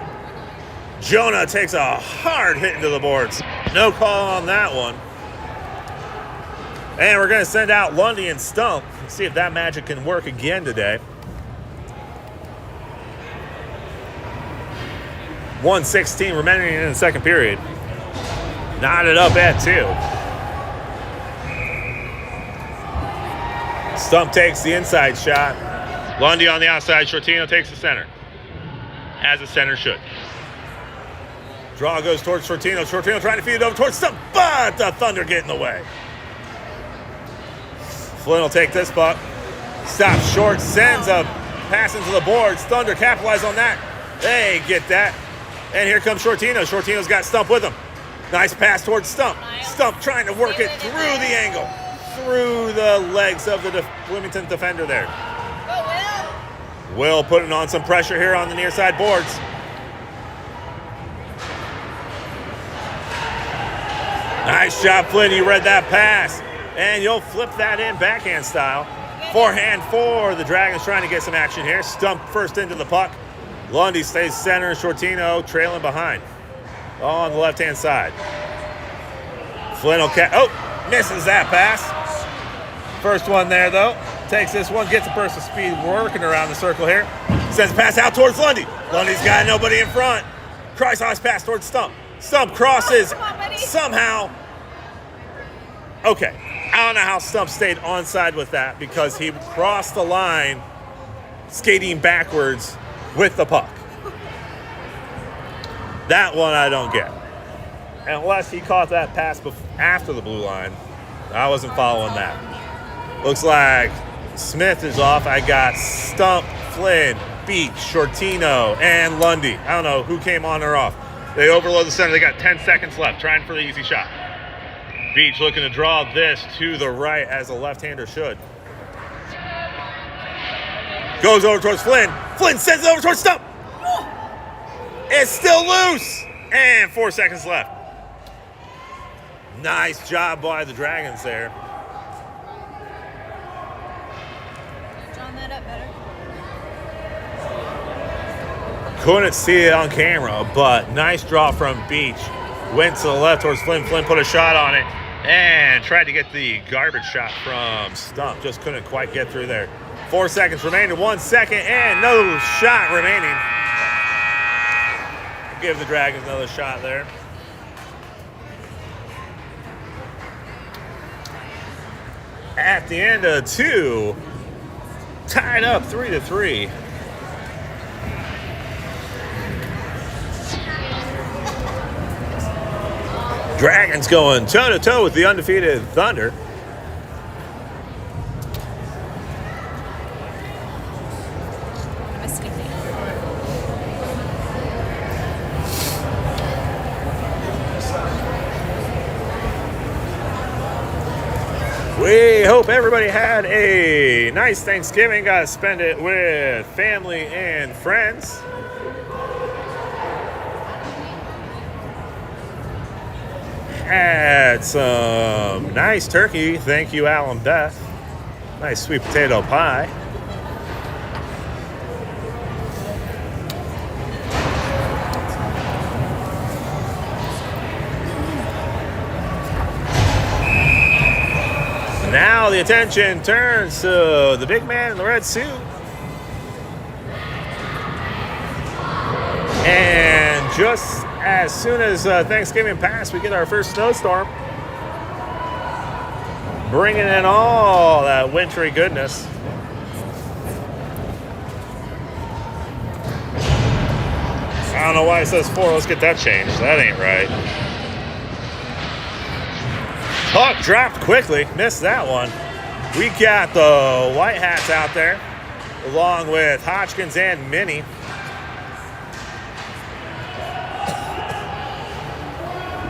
Jonah takes a hard hit into the boards. No call on that one. And we're going to send out Lundy and Stump. See if that magic can work again today. 1:16 remaining in the second period. Knotted up at 2. Stump takes the inside shot. Lundy on the outside. Shortino takes the center. As a center should. Draw goes towards Shortino. Shortino trying to feed it over towards Stump, but the Thunder get in the way. Flynn will take this puck. Stops short, sends a pass into the boards. Thunder capitalize on that. They get that. And here comes Shortino. Shortino's got Stump with him. Nice pass towards Stump. Stump trying to work it through the angle. Through the legs of the Bloomington defender there. Will putting on some pressure here on the near side boards. Nice job, Flynn. You read that pass. And you'll flip that in backhand style. Forehand for the Dragons trying to get some action here. Stump first into the puck. Lundy stays center. Shortino trailing behind on the left-hand side. Flynn will misses that pass. First one there, though. Takes this one, gets a burst of speed working around the circle here. Sends a pass out towards Lundy. Lundy's got nobody in front. Krysaus pass towards Stump. Stump crosses somehow. Okay, I don't know how Stump stayed onside with that because he crossed the line skating backwards with the puck. That one I don't get. Unless he caught that pass after the blue line, I wasn't following that. Looks like Smith is off. I got Stump, Flynn, Beach, Shortino, and Lundy. I don't know who came on or off. They overload the center. They got 10 seconds left, trying for the easy shot. Beach looking to draw this to the right as a left-hander should. Goes over towards Flynn. Flynn sends it over towards Stump. It's still loose. And 4 seconds left. Nice job by the Dragons there. Drawn that up better. Couldn't see it on camera, but nice draw from Beach. Went to the left towards Flynn. Flynn put a shot on it and tried to get the garbage shot from Stump. Just couldn't quite get through there. 4 seconds remaining, 1 second, and no shot remaining. Give the Dragons another shot there. At the end of 2, tied up 3-3. Dragons going toe-to-toe with the undefeated Thunder. We hope everybody had a nice Thanksgiving. Got to spend it with family and friends. Had some nice turkey. Thank you, Al and Beth. Nice sweet potato pie. Now the attention turns to the big man in the red suit. And just as soon as Thanksgiving passed, we get our first snowstorm. Bringing in all that wintry goodness. I don't know why it says 4. Let's get that changed. That ain't right. Puck dropped quickly. Missed that one. We got the White Hats out there, along with Hodgkins and Minnie.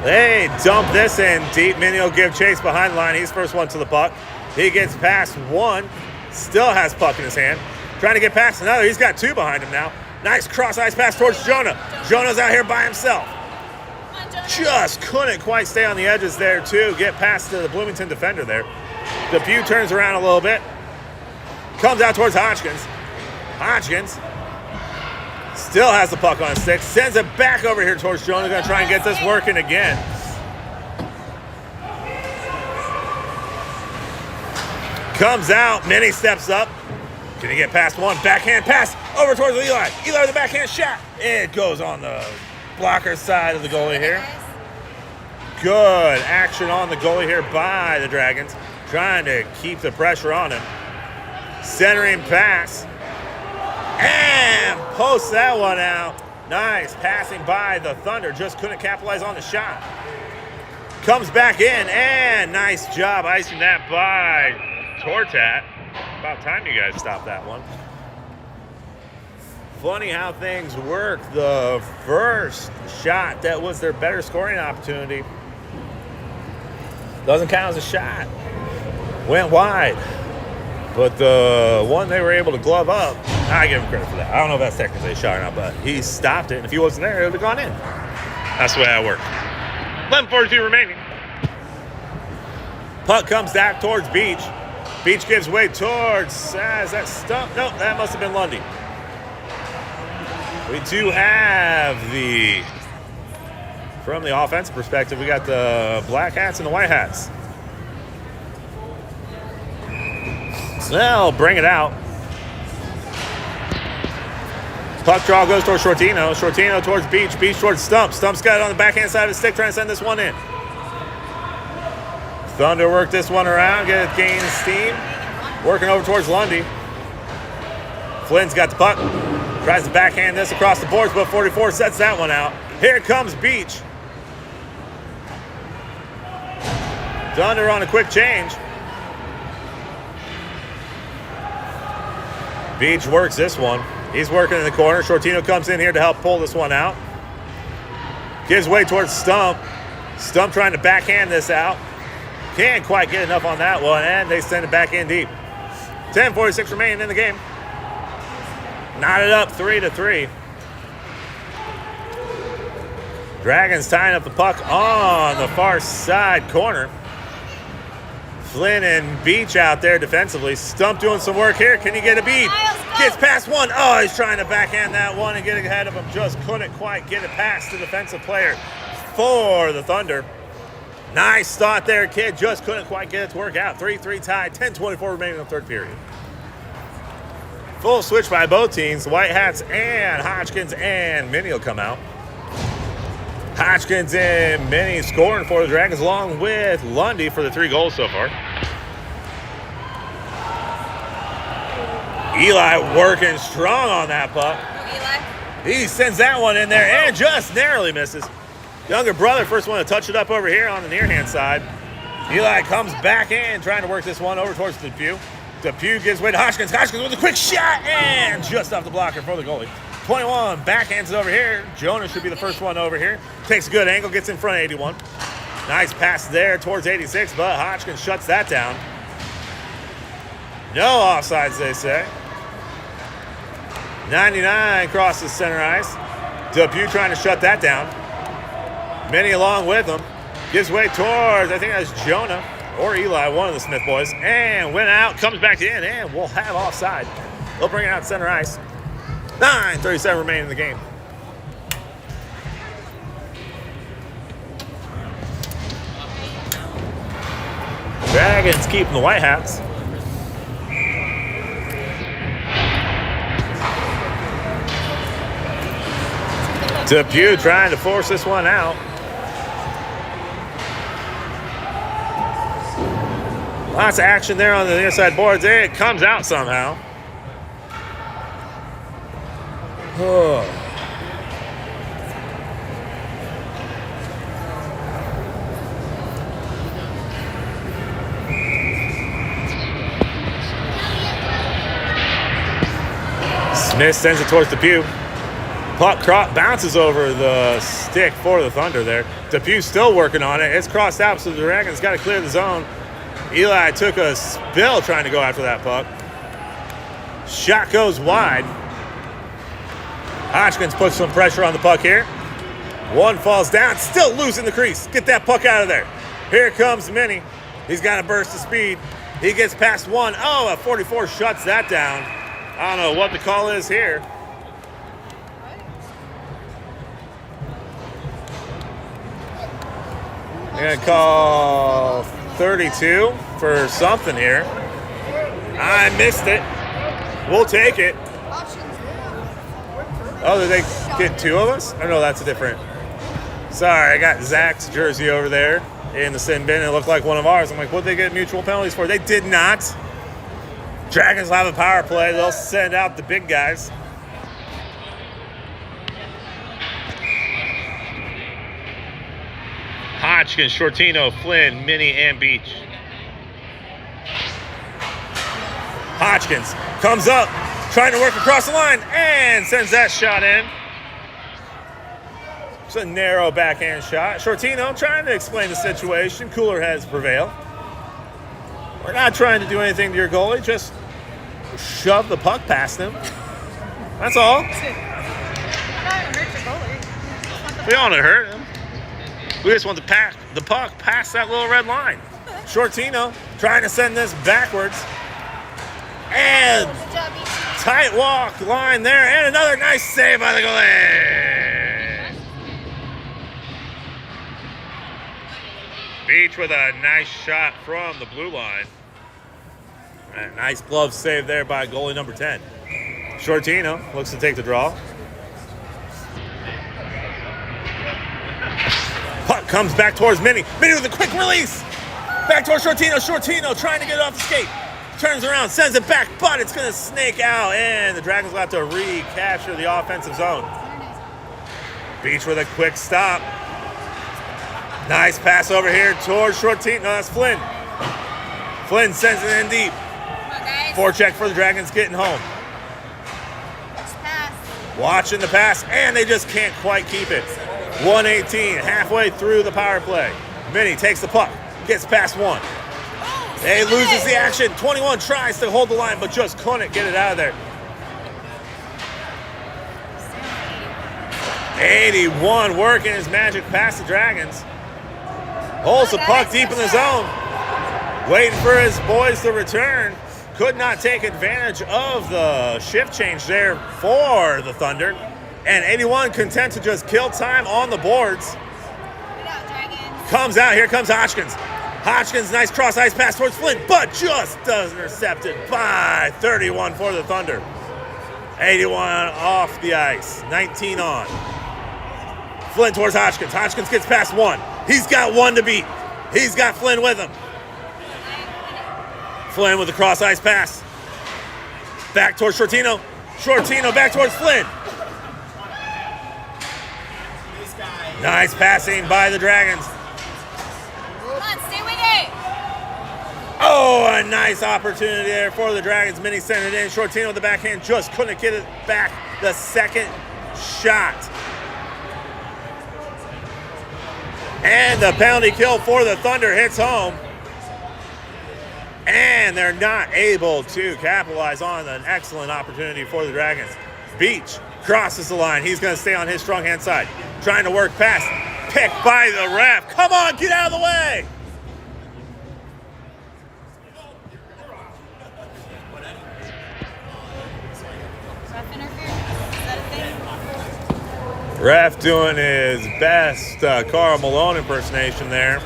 They dump this in deep. Minnie will give chase behind the line. He's first one to the puck. He gets past one. Still has puck in his hand. Trying to get past another. He's got 2 behind him now. Nice cross-ice pass towards Jonah. Jonah's out here by himself. Just couldn't quite stay on the edges there, too. Get past the Bloomington defender there. Depew turns around a little bit. Comes out towards Hodgkins. Hodgkins still has the puck on his stick. Sends it back over here towards Jonah. Going to try and get this working again. Comes out. Minnie steps up. Can he get past one? Backhand pass over towards Eli. Eli with the backhand shot. It goes on the blocker side of the goalie here. Good action on the goalie here by the Dragons, trying to keep the pressure on him. Centering pass, and posts that one out. Nice passing by the Thunder, just couldn't capitalize on the shot. Comes back in, and nice job icing that by Tortat. About time you guys stopped that one. Funny how things work. The first shot that was their better scoring opportunity doesn't count as a shot. Went wide. But the one they were able to glove up, I give him credit for that. I don't know if that's technically a shot or not, but he stopped it, and if he wasn't there, it would have gone in. That's the way I work. 11:42 remaining. Puck comes back towards Beach. Beach gives way towards, is that Stump? No, that must have been Lundy. We do have from the offensive perspective, we got the black hats and the white hats. So they'll bring it out. Puck draw goes towards Shortino. Shortino towards Beach. Beach towards Stump. Stump's got it on the backhand side of his stick, trying to send this one in. Thunder work this one around, get it gain steam. Working over towards Lundy. Flynn's got the puck. Tries to backhand this across the boards, but 44 sets that one out. Here comes Beach. Thunder on a quick change. Beach works this one. He's working in the corner. Shortino comes in here to help pull this one out. Gives way towards Stump. Stump trying to backhand this out. Can't quite get enough on that one, and they send it back in deep. 10:46 remaining in the game. Knotted up 3-3. Dragons tying up the puck on the far side corner. Flynn and Beach out there defensively. Stump doing some work here. Can he get a beat? Gets past one. Oh, he's trying to backhand that one and get ahead of him. Just couldn't quite get it past the defensive player for the Thunder. Nice thought there, kid. Just couldn't quite get it to work out. 3-3 tie. 10:24 remaining in the third period. Full switch by both teams. The White Hats and Hodgkins and Minnie will come out. Hodgkins and Minnie scoring for the Dragons, along with Lundy for the 3 goals so far. Eli working strong on that puck. He sends that one in there and just narrowly misses. Younger brother, first one to touch it up over here on the near-hand side. Eli comes back in, trying to work this one over towards Depew. Depew gives way to Hodgkins. Hodgkins with a quick shot and just off the blocker for the goalie. 21, backhands it over here. Jonah should be the first one over here. Takes a good angle, gets in front of 81. Nice pass there towards 86, but Hodgkins shuts that down. No offsides, they say. 99 crosses center ice. Depew trying to shut that down. Minnie along with him. Gives way towards, I think that's Jonah or Eli, one of the Smith boys. And went out, comes back in, and we'll have offside. They'll bring it out center ice. 9:37 remaining in the game. Dragons keeping the White Hats. Depew trying to force this one out. Lots of action there on the near side boards. There it comes out somehow. Oh. Smith sends it towards Depew. Puck bounces over the stick for the Thunder there. Depew still working on it. It's crossed out, so the Dragons got to clear the zone. Eli took a spill trying to go after that puck. Shot goes wide. Hodgkins puts some pressure on the puck here. One falls down, still losing the crease. Get that puck out of there. Here comes Minnie. He's got a burst of speed. He gets past one. Oh, a 44 shuts that down. I don't know what the call is here. They're going to call 32 for something here. I missed it. We'll take it. Oh, did they get 2 of us? Oh, no, that's a different Sorry, I got Zach's jersey over there in the sin bin. It looked like one of ours. I'm like, what'd they get mutual penalties for? They did not. Dragons will have a power play. They'll send out the big guys. Hodgkins, Shortino, Flynn, Minnie, and Beach. Hodgkins comes up, trying to work across the line, and sends that shot in. It's a narrow backhand shot. Shortino trying to explain the situation. Cooler heads prevail. We're not trying to do anything to your goalie, just shove the puck past him. That's all. We don't want to hurt him. We just want to pack the puck past that little red line. Shortino trying to send this backwards. And tight walk line there. And another nice save by the goalie. Beach with a nice shot from the blue line. And nice glove save there by goalie number 10. Shortino looks to take the draw. Puck comes back towards Minnie. Minnie with a quick release. Back towards Shortino. Shortino trying to get it off the skate. Turns around, sends it back, but it's going to snake out. And the Dragons will have to recapture the offensive zone. Beach with a quick stop. Nice pass over here towards Shortino. No, that's Flynn. Flynn sends it in deep. Forecheck for the Dragons getting home. Watching the pass, and they just can't quite keep it. 118, halfway through the power play. Minnie takes the puck, gets past one. They loses the action. 21 tries to hold the line, but just couldn't get it out of there. 81 working his magic past the Dragons. Holds the puck deep in the zone. Waiting for his boys to return. Could not take advantage of the shift change there for the Thunder. And 81 content to just kill time on the boards. Comes out. Here comes Hodgkins. Hodgkins, nice cross ice pass towards Flynn, but just does intercepted by 31 for the Thunder. 81 off the ice. 19 on. Flynn towards Hodgkins. Hodgkins gets past one. He's got one to beat. He's got Flynn with him. Flynn with the cross ice pass. Back towards Shortino. Shortino back towards Flynn. Nice passing by the Dragons. Come on, stay with it. Oh, a nice opportunity there for the Dragons. Minnie sent it in. Shortino with the backhand just couldn't get it back. The second shot. And the penalty kill for the Thunder hits home. And they're not able to capitalize on an excellent opportunity for the Dragons. Beach crosses the line. He's going to stay on his strong hand side. Trying to work past. Picked by the ref. Come on, get out of the way. Ref interference? Is that a thing? Ref doing his best Karl Malone impersonation there.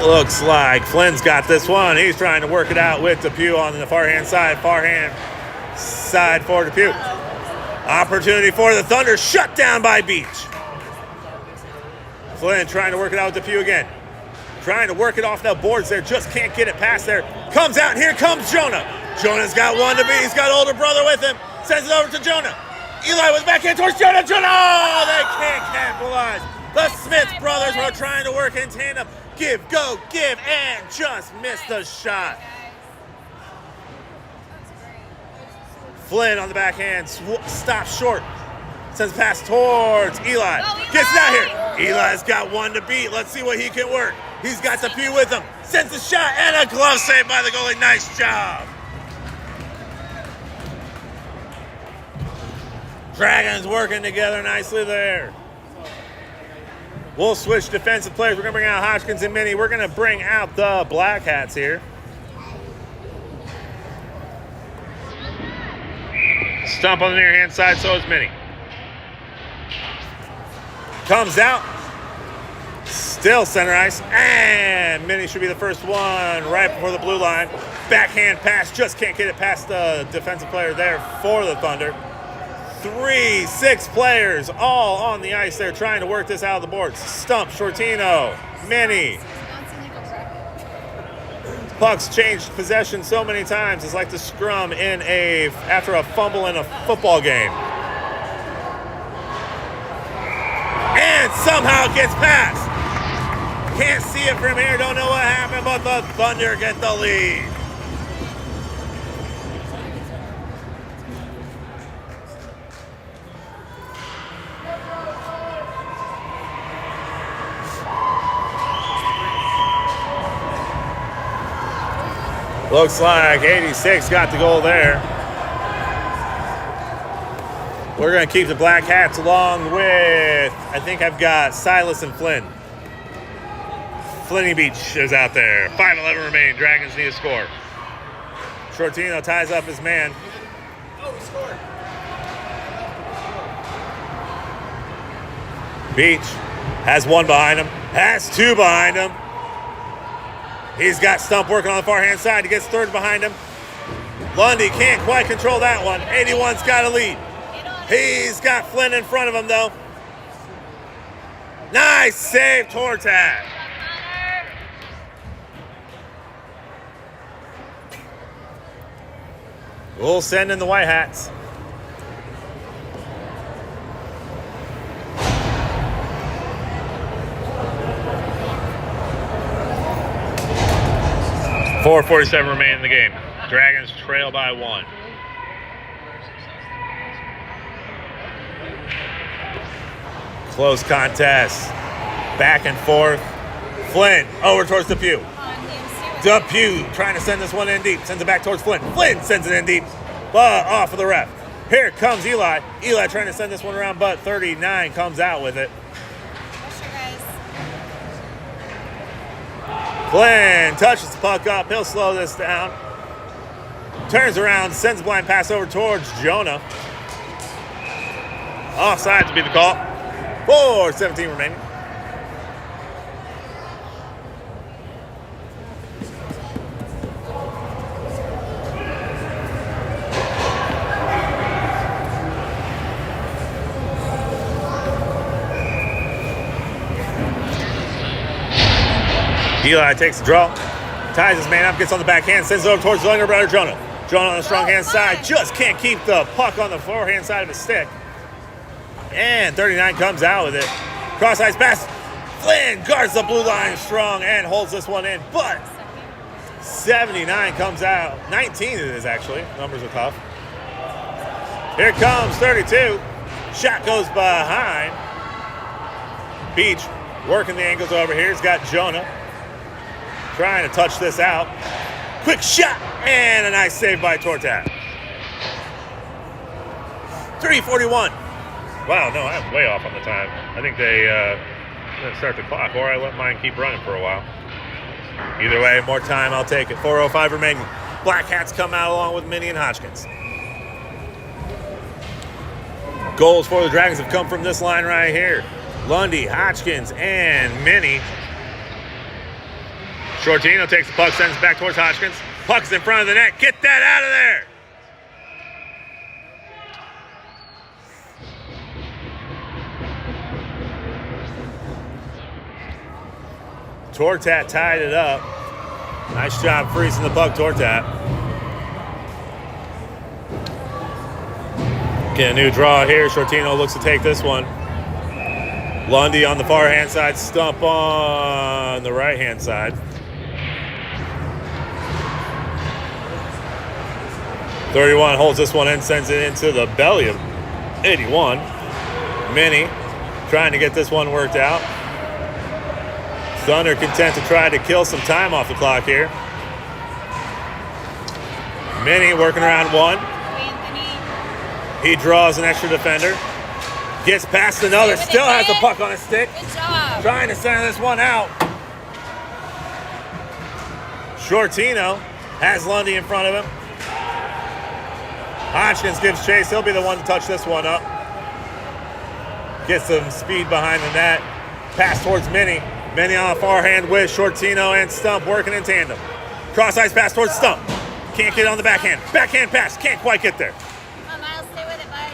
Looks like Flynn's got this one. He's trying to work it out with Peewee on the far hand side for Peewee. Opportunity for the Thunder, shut down by Beach. Flynn trying to work it out with Peewee again. Trying to work it off the boards there, just can't get it past there. Comes out, here comes Jonah. Jonah's got one to beat. He's got older brother with him. Sends it over to Jonah. Eli with the backhand towards Jonah. Jonah, oh, they can't capitalize. The Smith brothers were trying to work in tandem. Give, go, give, and just missed the shot. Flynn on the backhand, stops short. Sends pass towards Eli. Gets it out here. Eli's got one to beat. Let's see what he can work. He's got the Peewee with him. Sends the shot, and a glove save by the goalie. Nice job. Dragons working together nicely there. We'll switch defensive players. We're going to bring out Hodgkins and Minnie. We're going to bring out the Black Hats here. Stump on the near hand side, so is Minnie. Comes out. Still center ice, and Mini should be the first one right before the blue line. Backhand pass, just can't get it past the defensive player there for the Thunder. 6 players all on the ice there trying to work this out of the boards. Stump, Shortino, Mini. Pucks changed possession so many times. It's like the scrum after a fumble in a football game. And somehow it gets past. Can't see it from here, don't know what happened, but the Thunder get the lead. Looks like 86 got the goal there. We're going to keep the Black Hats along with, I think I've got Silas and Flynn. Flinny Beach is out there. 5:11 remaining. Dragons need a score. Shortino ties up his man. Oh, we scored. Beach has 1 behind him. Has 2 behind him. He's got Stump working on the far hand side. He gets 3rd behind him. Lundy can't quite control that one. 81's got a lead. He's got Flynn in front of him, though. Nice save, Tortat. We'll send in the White Hats. .447 remaining in the game. Dragons trail by 1. Close contest. Back and forth. Flynn over towards Depew. Depew trying to send this one in deep. Sends it back towards Flynn. Flynn sends it in deep. But off of the ref. Here comes Eli. Eli trying to send this one around, but 39 comes out with it. Flynn touches the puck up. He'll slow this down. Turns around, sends a blind pass over towards Jonah. Offside to be the call. 4:17 remaining. Eli takes the draw, ties his man up, gets on the backhand, sends it over towards the younger brother, Jonah. Jonah on the strong hand side, just can't keep the puck on the forehand side of his stick. And 39 comes out with it. Cross ice pass. Flynn guards the blue line strong and holds this one in, but 79 comes out. 19 it is actually. Numbers are tough. Here comes 32. Shot goes behind. Beach working the angles over here. He's got Jonah trying to touch this out. Quick shot and a nice save by Tortat. 3:41. Wow, no, I'm way off on the time. I think they didn't start the clock, or I let mine keep running for a while. Either way, more time, I'll take it. 4:05 remaining. Black Hats come out along with Mini and Hodgkins. Goals for the Dragons have come from this line right here. Lundy, Hodgkins, and Mini. Shortino takes the puck, sends it back towards Hodgkins. Puck's in front of the net. Get that out of there! Tortat tied it up. Nice job freezing the puck, Tortat. Get a new draw here. Shortino looks to take this one. Lundy on the far hand side, Stump on the right hand side. 31 holds this one in, sends it into the belly of 81. Mini trying to get this one worked out. Thunder content to try to kill some time off the clock here. Mini working around 1. He draws an extra defender. Gets past another, still has the puck on his stick. Good job. Trying to send this one out. Shortino has Lundy in front of him. Hodgkins gives chase. He'll be the one to touch this one up. Gets some speed behind the net. Pass towards Mini. Many on the far hand with Shortino and Stump working in tandem. Cross ice pass towards Stump. Can't get on the backhand. Backhand pass. Can't quite get there. Come on, Miles, stay with it, bud.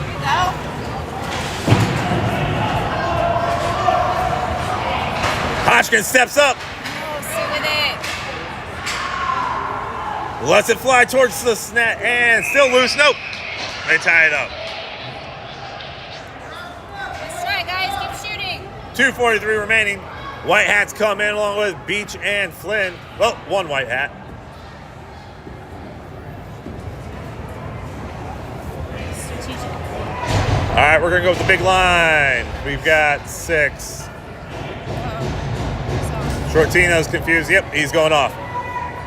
Here you go. Hodgkins steps up. Oh, stay with it. Lets it fly towards the net and still loose. Nope. They tie it up. Let's try it, guys. Keep shooting. 2:43 remaining. White hats come in along with Beach and Flynn. Well, one white hat. Strategic. All right, we're going to go with the big line. We've got 6. Shortino's confused. Yep, he's going off.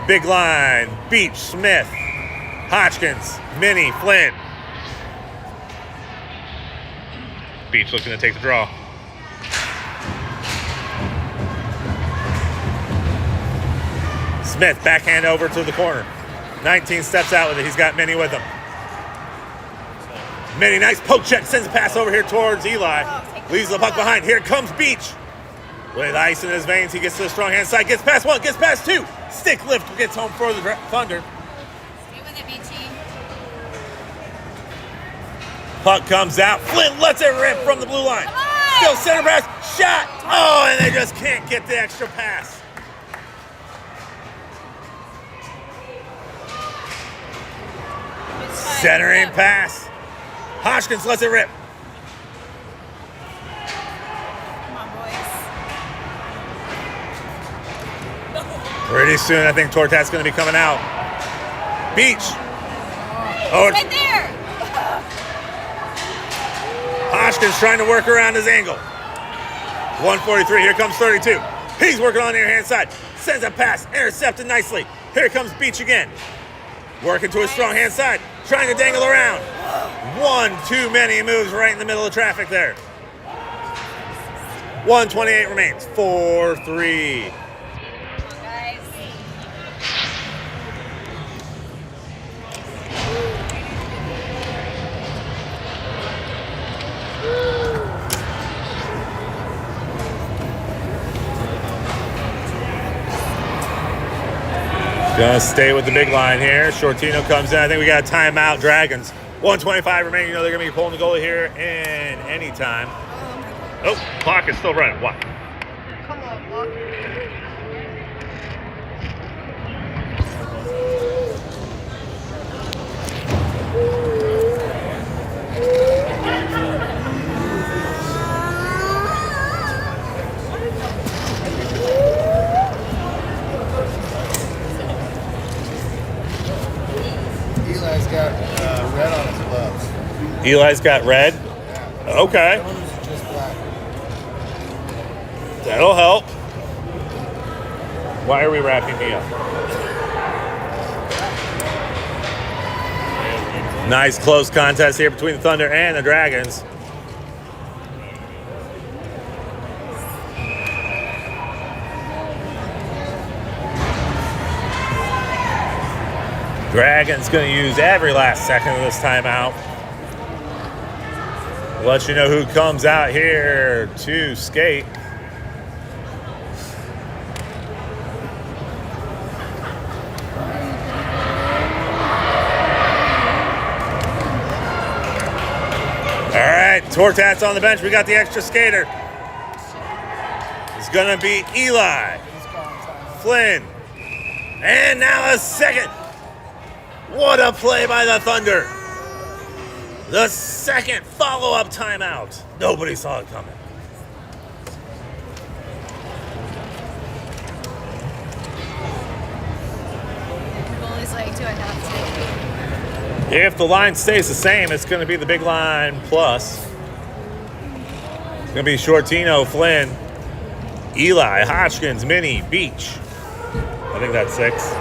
Big line. Beach, Smith, Hodgkins, Minnie, Flynn. Beach looking to take the draw. Smith, backhand over to the corner. 19 steps out with it. He's got Minnie with him. Minnie, nice poke check. Sends a pass over here towards Eli. Leaves the puck behind. Here comes Beach. With ice in his veins, he gets to the strong hand side. Gets past 1, gets past 2. Stick lift gets home for the Thunder. Stay with it, Beachy. Puck comes out. Flynn lets it rip from the blue line. Come on! Still center pass. Shot. Oh, and they just can't get the extra pass. It's fine. Centering pass. Hodgkins lets it rip. Come on, boys. Pretty soon, I think Tortat's going to be coming out. Beach. Oh, Right there. Hodgkins trying to work around his angle. 143. Here comes 32. He's working on the near hand side. Sends a pass. Intercepted nicely. Here comes Beach again. Working to his strong hand side. Trying to dangle around. One too many moves right in the middle of traffic there. 1:28 remains. 4-3. Come on, guys. Gonna stay with the big line here. Shortino comes in. I think we got a timeout. Dragons. 1:25 remaining. You know they're gonna be pulling the goalie here in any time. Oh, clock is still running. What? Come on, walk. Eli's got red on his gloves. Eli's got red. Okay, Ours is just black. that'll help. Why are we wrapping me up? Nice close contest here between the Thunder and the Dragons. Dragons going to use every last second of this timeout. Let you know who comes out here to skate. All right, Tortat's on the bench. We got the extra skater. It's going to be Eli, Flynn, and now a second. What a play by the Thunder. The second follow-up timeout. Nobody saw it coming. Goalie's like, do I have If the line stays the same, it's going to be the big line plus. It's going to be Shortino, Flynn, Eli, Hodgkins, Minnie, Beach. I think that's 6.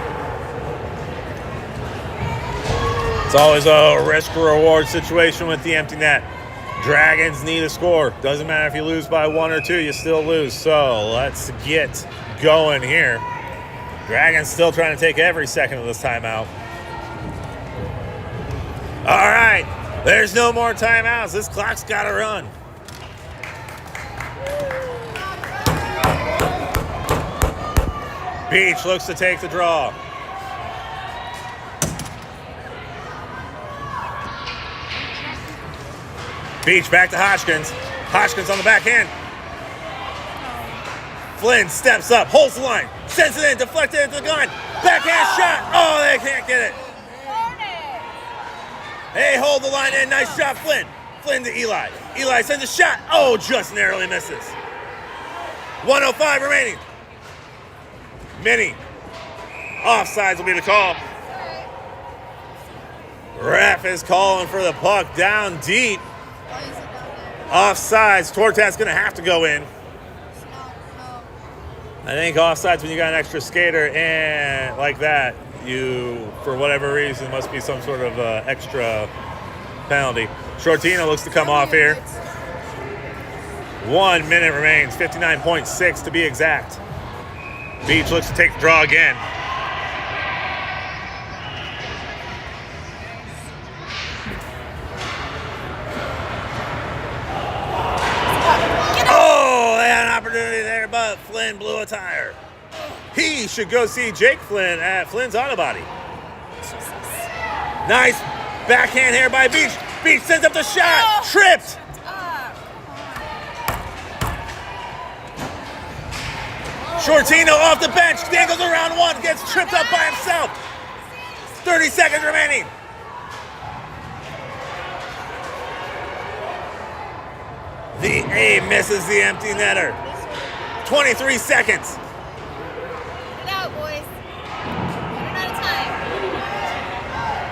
It's always a risk-reward situation with the empty net. Dragons need a score. Doesn't matter if you lose by 1 or 2, you still lose. So let's get going here. Dragons still trying to take every second of this timeout. All right, there's no more timeouts. This clock's got to run. Beach looks to take the draw. Beach back to Hodgkins. Hodgkins on the backhand. Flynn steps up, holds the line, sends it in, deflected into the gun. Backhand shot. Oh, they can't get it. Hey, hold the line in. Nice shot, Flynn. Flynn to Eli. Eli sends a shot. Oh, just narrowly misses. 1:05 remaining. Mini. Offsides will be the call. Ref is calling for the puck down deep. Offsides. Tortat's going to have to go in. I think offsides when you got an extra skater and like that, you, for whatever reason, must be some sort of extra penalty. Shortino looks to come off here. 1 minute remains, 59.6 to be exact. Beach looks to take the draw again. Oh, they had an opportunity there, but Flynn blew a tire. He should go see Jake Flynn at Flynn's Auto Body. Nice backhand here by Beach. Beach sends up the shot. Tripped. Shortino off the bench. Dangles around one. Gets tripped up by himself. 30 seconds remaining. The A misses the empty netter. 23 seconds.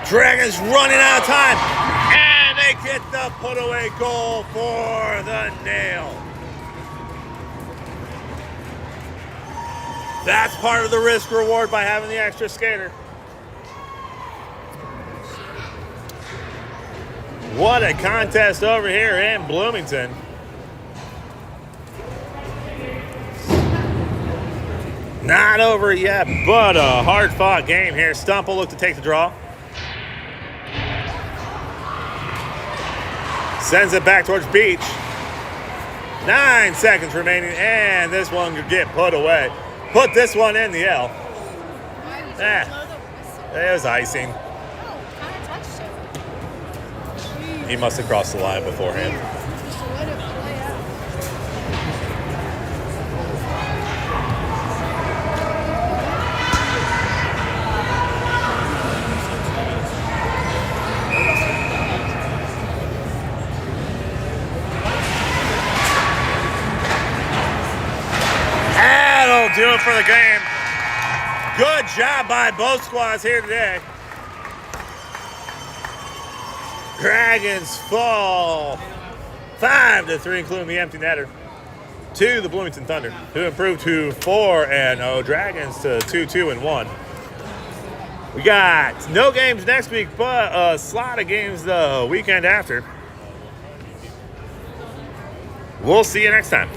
Dragons running out of time, and they get the put-away goal for the nail. That's part of the risk reward by having the extra skater. What a contest over here in Bloomington. Not over yet, but a hard-fought game here. Stump will look to take the draw. Sends it back towards Beach. 9 seconds remaining, and this one could get put away. Put this one in the L. It was icing. He must have crossed the line beforehand. That'll do it for the game. Good job by both squads here today. Dragons fall 5-3, including the empty netter, to the Bloomington Thunder, who improved to 4-0. Dragons to 2-2-1. We got no games next week, but a slot of games the weekend after. We'll see you next time.